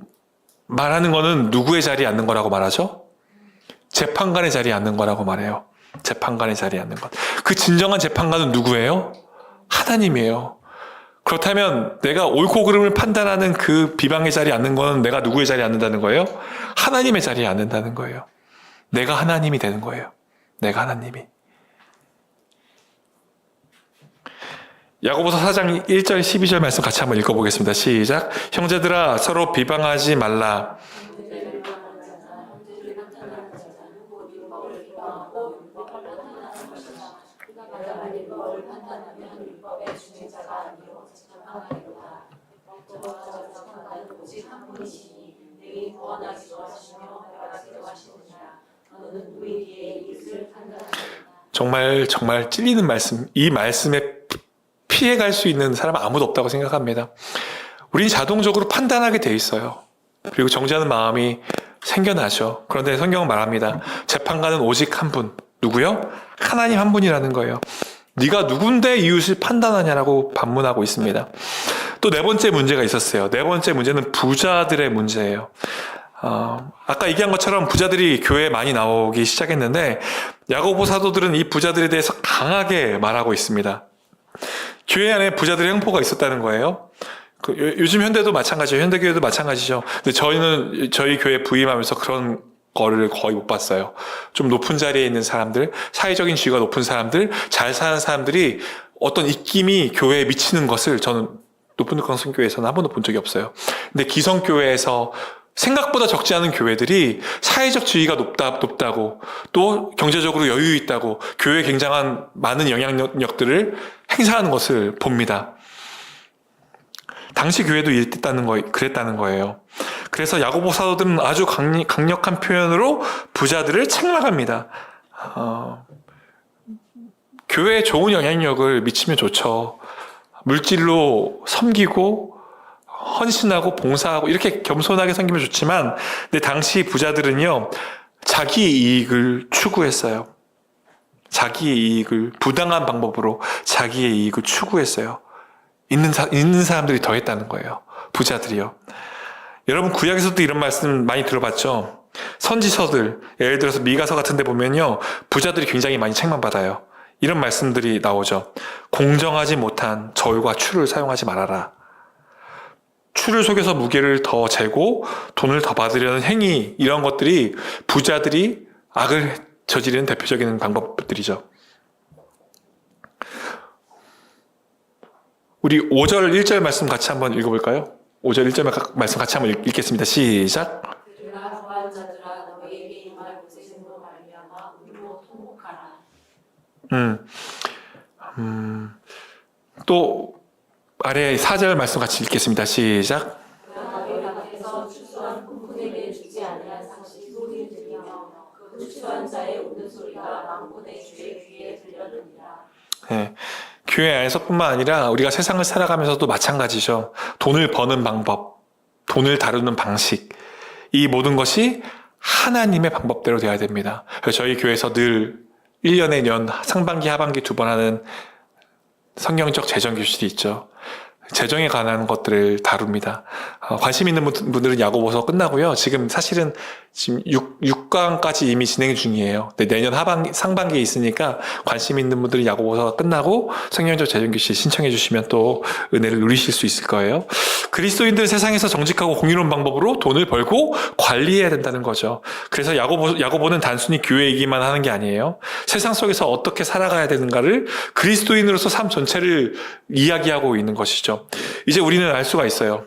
말하는 거는 누구의 자리에 앉는 거라고 말하죠? 재판관의 자리에 앉는 거라고 말해요. 재판관의 자리에 앉는 것. 그 진정한 재판관은 누구예요? 하나님이에요. 그렇다면 내가 옳고 그름을 판단하는 그 비방의 자리에 앉는 거는 내가 누구의 자리에 앉는다는 거예요? 하나님의 자리에 앉는다는 거예요. 내가 하나님이 되는 거예요. 내가 하나님이. 야고보서 4장 1절 12절 말씀 같이 한번 읽어보겠습니다. 시작. 형제들아 서로 비방하지 말라. 정말 찔리는 말씀. 이 말씀에 피해갈 수 있는 사람은 아무도 없다고 생각합니다. 우린 자동적으로 판단하게 돼 있어요. 그리고 정죄하는 마음이 생겨나죠. 그런데 성경은 말합니다. 재판관은 오직 한 분. 누구요? 하나님 한 분이라는 거예요. 네가 누군데 이웃을 판단하냐라고 반문하고 있습니다. 또 네 번째 문제가 있었어요. 네 번째 문제는 부자들의 문제예요. 아까 얘기한 것처럼 부자들이 교회에 많이 나오기 시작했는데 야고보 사도들은 이 부자들에 대해서 강하게 말하고 있습니다. 교회 안에 부자들의 횡포가 있었다는 거예요. 요즘 현대도 마찬가지죠. 현대교회도 마찬가지죠. 근데 저희 교회 부임하면서 그런 거를 거의 못 봤어요. 좀 높은 자리에 있는 사람들, 사회적인 지위가 높은 사람들, 잘 사는 사람들이 어떤 입김이 교회에 미치는 것을 저는 높은 강성교회에서는 한 번도 본 적이 없어요. 근데 기성교회에서 생각보다 적지 않은 교회들이 사회적 지위가 높다고 또 경제적으로 여유 있다고 교회에 굉장한 많은 영향력들을 행사하는 것을 봅니다. 당시 교회도 그랬다는 거예요. 그래서 야고보 사도들은 아주 강력한 표현으로 부자들을 책망합니다. 교회에 좋은 영향력을 미치면 좋죠. 물질로 섬기고 헌신하고 봉사하고 이렇게 겸손하게 섬기면 좋지만, 근데 당시 부자들은요, 자기의 이익을 추구했어요. 자기의 이익을 부당한 방법으로 자기의 이익을 추구했어요. 있는 사람들이 더 했다는 거예요. 부자들이요. 여러분 구약에서도 이런 말씀 많이 들어봤죠. 선지서들, 예를 들어서 미가서 같은 데 보면요, 부자들이 굉장히 많이 책망받아요. 이런 말씀들이 나오죠. 공정하지 못한 저울과 추를 사용하지 말아라. 추를 속여서 무게를 더 재고 돈을 더 받으려는 행위, 이런 것들이 부자들이 악을 저지르는 대표적인 방법들이죠. 우리 5절 1절 말씀 같이 한번 읽어볼까요? 5절 1절 말씀 같이 한번 읽겠습니다. 시작. 그러나 거한 자들아 너희에게 임할 고세심으로 말미암아 울고 통곡하라. 또 아래 4절 말씀 같이 읽겠습니다. 시작. 그러나 너희 앞에서 추수한 꿈꾼에게 주지 아니한 상시 소리를 들으며 그 추수한 자의 우는 소리가 만군의 주의 귀에 들려느니라. 네. 교회 안에서뿐만 아니라 우리가 세상을 살아가면서도 마찬가지죠. 돈을 버는 방법, 돈을 다루는 방식, 이 모든 것이 하나님의 방법대로 되어야 됩니다. 그래서 저희 교회에서 늘 1년에 연 상반기 하반기 2번 하는 성경적 재정 교실이 있죠. 재정에 관한 것들을 다룹니다. 관심 있는 분들은 야고보서 끝나고요. 지금 사실은 지금 6강까지 이미 진행 중이에요. 내년 상반기에 있으니까 관심 있는 분들은 야고보서가 끝나고 성경적 재정교실 신청해 주시면 또 은혜를 누리실 수 있을 거예요. 그리스도인들은 세상에서 정직하고 공의로운 방법으로 돈을 벌고 관리해야 된다는 거죠. 그래서 야고보는 단순히 교회이기만 하는 게 아니에요. 세상 속에서 어떻게 살아가야 되는가를 그리스도인으로서 삶 전체를 이야기하고 있는 것이죠. 이제 우리는 알 수가 있어요.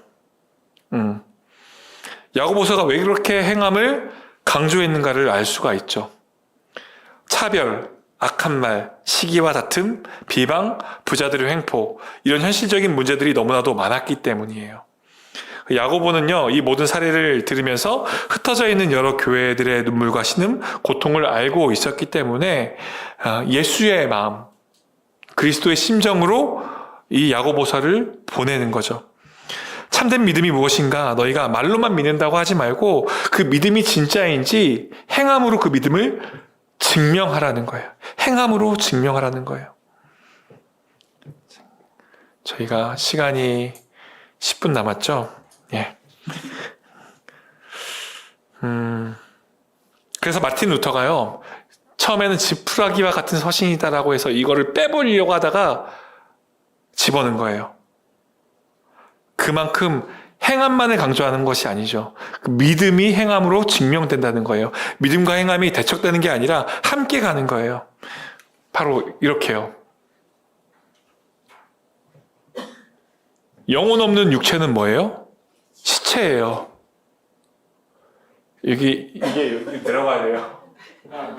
야고보서가 왜 그렇게 행함을 강조했는가를 알 수가 있죠. 차별, 악한 말, 시기와 다툼, 비방, 부자들의 횡포, 이런 현실적인 문제들이 너무나도 많았기 때문이에요. 야고보는요, 이 모든 사례를 들으면서 흩어져 있는 여러 교회들의 눈물과 신음, 고통을 알고 있었기 때문에 예수의 마음, 그리스도의 심정으로 이 야고보서를 보내는 거죠. 참된 믿음이 무엇인가? 너희가 말로만 믿는다고 하지 말고 그 믿음이 진짜인지 행함으로 그 믿음을 증명하라는 거예요. 행함으로 증명하라는 거예요. 저희가 시간이 10분 남았죠? 예. 그래서 마틴 루터가요, 처음에는 지푸라기와 같은 서신이다라고 해서 이거를 빼버리려고 하다가 집어넣은 거예요. 그만큼 행함만을 강조하는 것이 아니죠. 믿음이 행함으로 증명된다는 거예요. 믿음과 행함이 대척되는 게 아니라 함께 가는 거예요. 바로 이렇게요. 영혼 없는 육체는 뭐예요? 시체예요. 여기 들어가야 돼요.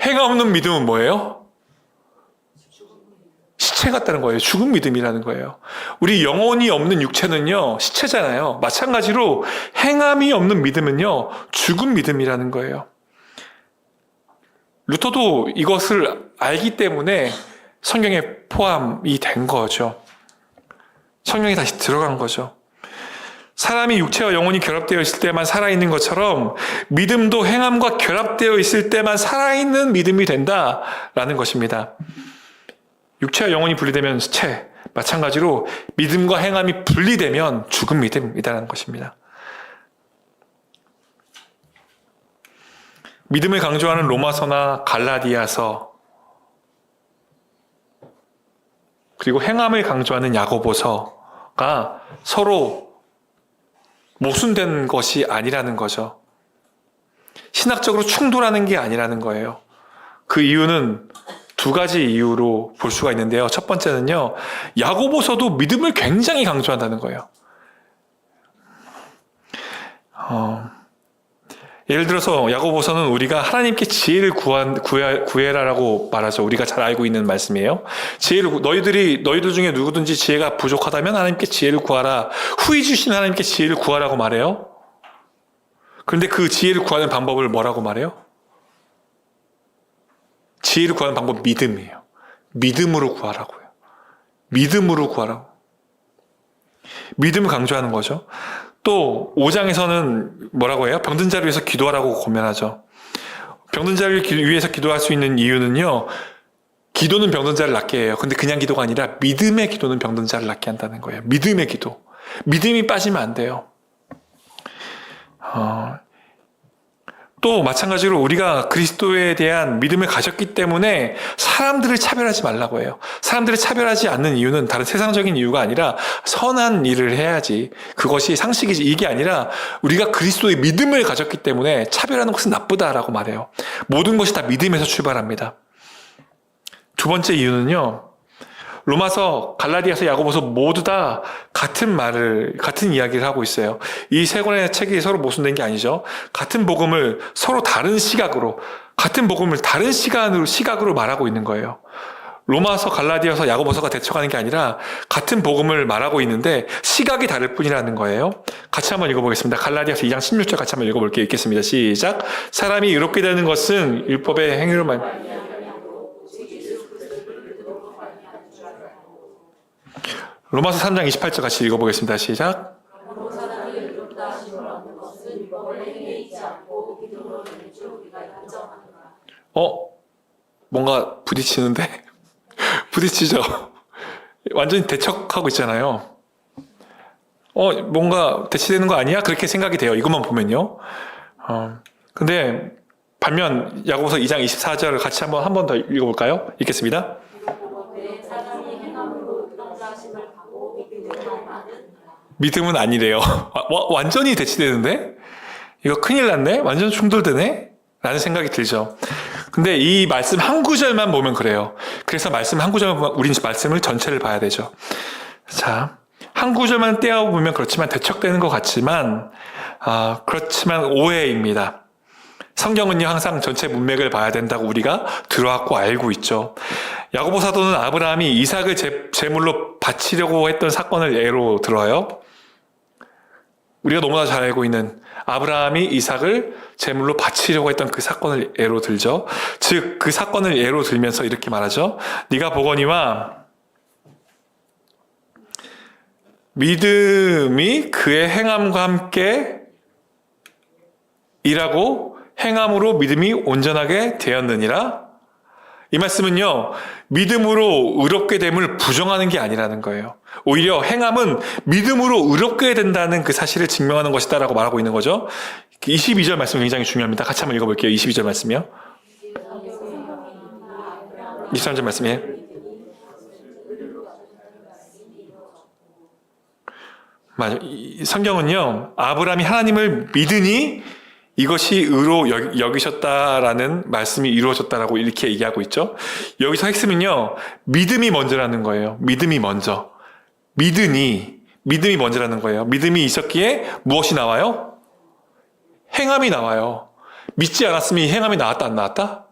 행함 없는 믿음은 뭐예요? 시체 같다는 거예요. 죽은 믿음이라는 거예요. 우리 영혼이 없는 육체는요, 시체잖아요. 마찬가지로 행함이 없는 믿음은요, 죽은 믿음이라는 거예요. 루터도 이것을 알기 때문에 성경에 포함이 된 거죠. 성경에 다시 들어간 거죠. 사람이 육체와 영혼이 결합되어 있을 때만 살아있는 것처럼 믿음도 행함과 결합되어 있을 때만 살아있는 믿음이 된다라는 것입니다. 육체와 영혼이 분리되면 시체, 마찬가지로 믿음과 행함이 분리되면 죽은 믿음이라는 것입니다. 믿음을 강조하는 로마서나 갈라디아서, 그리고 행함을 강조하는 야고보서가 서로 모순된 것이 아니라는 거죠. 신학적으로 충돌하는 게 아니라는 거예요. 그 이유는 두 가지 이유로 볼 수가 있는데요. 첫 번째는요, 야고보서도 믿음을 굉장히 강조한다는 거예요. 예를 들어서 야고보서는 우리가 하나님께 지혜를 구해라라고 말하죠. 우리가 잘 알고 있는 말씀이에요. 너희들 중에 누구든지 지혜가 부족하다면 하나님께 지혜를 구하라. 후히 주신 하나님께 지혜를 구하라고 말해요. 그런데 그 지혜를 구하는 방법을 뭐라고 말해요? 지혜를 구하는 방법 믿음이에요. 믿음으로 구하라고요. 믿음으로 구하라고. 믿음을 강조하는 거죠. 또 5장에서는 뭐라고 해요? 병든 자를 위해서 기도하라고 권면하죠. 병든 자를 위해서 기도할 수 있는 이유는요. 기도는 병든 자를 낫게 해요. 근데 그냥 기도가 아니라 믿음의 기도는 병든 자를 낫게 한다는 거예요. 믿음의 기도. 믿음이 빠지면 안 돼요. 또 마찬가지로 우리가 그리스도에 대한 믿음을 가졌기 때문에 사람들을 차별하지 말라고 해요. 사람들을 차별하지 않는 이유는 다른 세상적인 이유가 아니라 선한 일을 해야지. 그것이 상식이지. 이게 아니라 우리가 그리스도의 믿음을 가졌기 때문에 차별하는 것은 나쁘다라고 말해요. 모든 것이 다 믿음에서 출발합니다. 두 번째 이유는요. 로마서, 갈라디아서, 야고보서 모두 다 같은 이야기를 하고 있어요. 이 세 권의 책이 서로 모순된 게 아니죠. 같은 복음을 서로 다른 시각으로, 같은 복음을 다른 시각으로 말하고 있는 거예요. 로마서, 갈라디아서, 야고보서가 대척하는 게 아니라 같은 복음을 말하고 있는데 시각이 다를 뿐이라는 거예요. 같이 한번 읽어보겠습니다. 갈라디아서 2장 16절 같이 한번 읽어볼게요. 읽겠습니다. 시작. 사람이 의롭게 되는 것은 율법의 행위로만 로마서 3장 28절 같이 읽어보겠습니다. 시작. 뭔가 부딪히는데? 부딪히죠? 완전히 대척하고 있잖아요. 뭔가 대치되는 거 아니야? 그렇게 생각이 돼요. 이것만 보면요. 근데 반면 야고보서 2장 24절을 같이 한 번 더 읽어볼까요? 읽겠습니다. 믿음은 아니래요. 완전히 대치되는데? 이거 큰일 났네? 완전 충돌되네? 라는 생각이 들죠. 근데 이 말씀 한 구절만 보면 그래요. 그래서 말씀 한 구절만 보면 우린 말씀을 전체를 봐야 되죠. 자, 한 구절만 떼어보면 그렇지만 대척되는 것 같지만, 그렇지만 오해입니다. 성경은요, 항상 전체 문맥을 봐야 된다고 우리가 들어왔고 알고 있죠. 야고보 사도는 아브라함이 이삭을 제물로 바치려고 했던 사건을 예로 들어요. 우리가 너무나 잘 알고 있는 아브라함이 이삭을 제물로 바치려고 했던 그 사건을 예로 들죠. 즉, 그 사건을 예로 들면서 이렇게 말하죠. 네가 보거니와 믿음이 그의 행함과 함께 일하고 행함으로 믿음이 온전하게 되었느니라. 이 말씀은요, 믿음으로 의롭게 됨을 부정하는 게 아니라는 거예요. 오히려 행함은 믿음으로 의롭게 된다는 그 사실을 증명하는 것이다라고 말하고 있는 거죠. 22절 말씀 굉장히 중요합니다. 같이 한번 읽어볼게요. 22절 말씀이요. 23절 말씀이에요. 맞아요. 성경은요, 아브라함이 하나님을 믿으니 이것이 의로 여기셨다라는 말씀이 이루어졌다라고 이렇게 얘기하고 있죠. 여기서 핵심은요, 믿음이 먼저라는 거예요. 믿음이 먼저. 믿음이 먼저라는 거예요. 믿음이 있었기에 무엇이 나와요? 행함이 나와요. 믿지 않았으면 이 행함이 나왔다, 안 나왔다?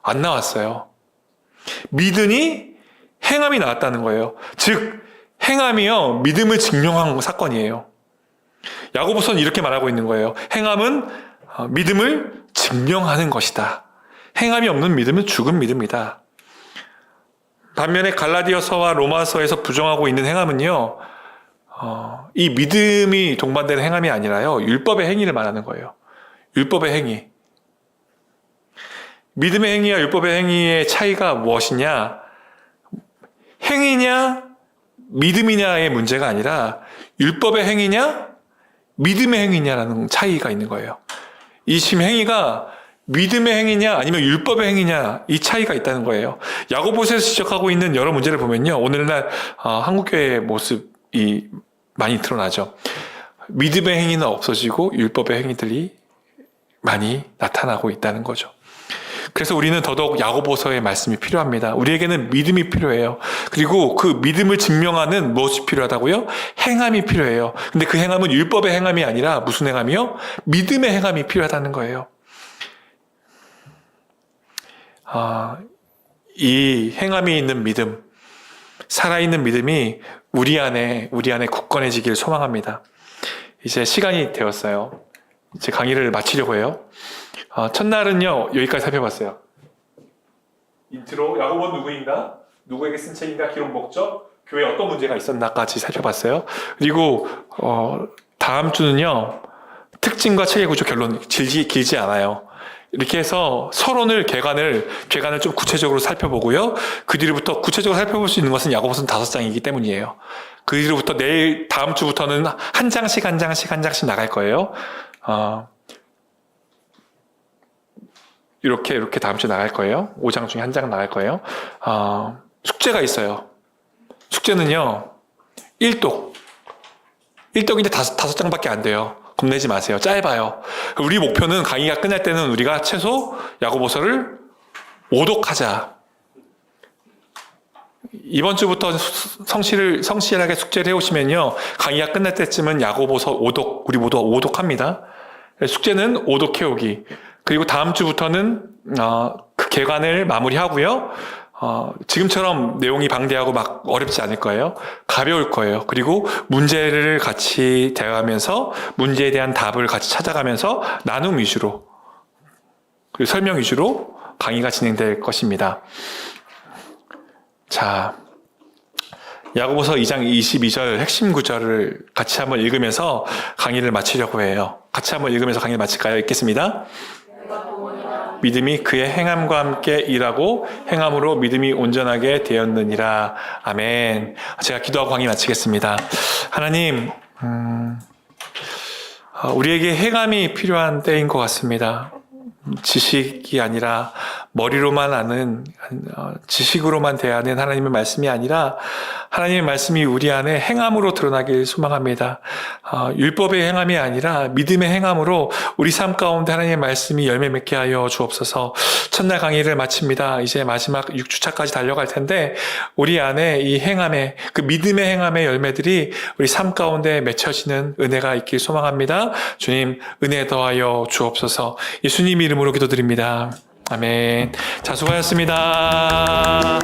안 나왔어요. 믿으니 행함이 나왔다는 거예요. 즉, 행함이요, 믿음을 증명한 사건이에요. 야고보서는 이렇게 말하고 있는 거예요. 행함은 믿음을 증명하는 것이다. 행함이 없는 믿음은 죽은 믿음이다. 반면에 갈라디아서와 로마서에서 부정하고 있는 행함은요, 이 믿음이 동반되는 행함이 아니라요, 율법의 행위를 말하는 거예요. 율법의 행위. 믿음의 행위와 율법의 행위의 차이가 무엇이냐? 행위냐, 믿음이냐의 문제가 아니라 율법의 행위냐, 믿음의 행위냐라는 차이가 있는 거예요. 이 지금 행위가 믿음의 행위냐 아니면 율법의 행위냐, 이 차이가 있다는 거예요. 야고보서에서 지적하고 있는 여러 문제를 보면요, 오늘날 한국교회의 모습이 많이 드러나죠. 믿음의 행위는 없어지고 율법의 행위들이 많이 나타나고 있다는 거죠. 그래서 우리는 더더욱 야고보서의 말씀이 필요합니다. 우리에게는 믿음이 필요해요. 그리고 그 믿음을 증명하는 무엇이 필요하다고요? 행함이 필요해요. 근데 그 행함은 율법의 행함이 아니라 무슨 행함이요? 믿음의 행함이 필요하다는 거예요. 이 행함이 있는 믿음, 살아있는 믿음이 우리 안에 굳건해지길 소망합니다. 이제 시간이 되었어요. 이제 강의를 마치려고 해요. 첫날은요, 여기까지 살펴봤어요. 인트로, 야고보는 누구인가? 누구에게 쓴 책인가? 기록 목적? 교회에 어떤 문제가 있었나까지 살펴봤어요. 그리고 다음 주는요, 특징과 책의 구조 결론 길지 않아요. 이렇게 해서 서론을 개관을 좀 구체적으로 살펴보고요. 그 뒤로부터 구체적으로 살펴볼 수 있는 것은 야고보서는 5장이기 때문이에요. 그 뒤로부터 다음 주부터는 한 장씩 나갈 거예요. 이렇게 다음 주에 나갈 거예요. 5장 중에 한 장 나갈 거예요. 숙제가 있어요. 숙제는요, 1독인데 5장밖에 안 돼요. 겁내지 마세요. 짧아요. 우리 목표는 강의가 끝날 때는 우리가 최소 야고보서를 5독하자. 이번 주부터 성실하게 숙제를 해오시면요, 강의가 끝날 때쯤은 야고보서 5독, 우리 모두 5독합니다. 숙제는 5독 해오기. 그리고 다음 주부터는 그 개관을 마무리하고요. 지금처럼 내용이 방대하고 막 어렵지 않을 거예요. 가벼울 거예요. 그리고 문제를 같이 대화하면서 문제에 대한 답을 같이 찾아가면서 나눔 위주로, 그리고 설명 위주로 강의가 진행될 것입니다. 자, 야고보서 2장 22절 핵심 구절을 같이 한번 읽으면서 강의를 마치려고 해요. 같이 한번 읽으면서 강의를 마칠까요? 읽겠습니다. 믿음이 그의 행함과 함께 일하고 행함으로 믿음이 온전하게 되었느니라. 아멘. 제가 기도하고 강의 마치겠습니다. 하나님, 우리에게 행함이 필요한 때인 것 같습니다. 지식이 아니라 머리로만 아는, 지식으로만 대하는 하나님의 말씀이 아니라 하나님의 말씀이 우리 안에 행함으로 드러나길 소망합니다. 율법의 행함이 아니라 믿음의 행함으로 우리 삶 가운데 하나님의 말씀이 열매 맺게 하여 주옵소서. 첫날 강의를 마칩니다. 이제 마지막 6주차까지 달려갈 텐데 우리 안에 이 행함의, 그 믿음의 행함의 열매들이 우리 삶 가운데 맺혀지는 은혜가 있길 소망합니다. 주님, 은혜 더하여 주옵소서. 예수님 이름으로 기도드립니다. 아멘. 자, 수고하셨습니다.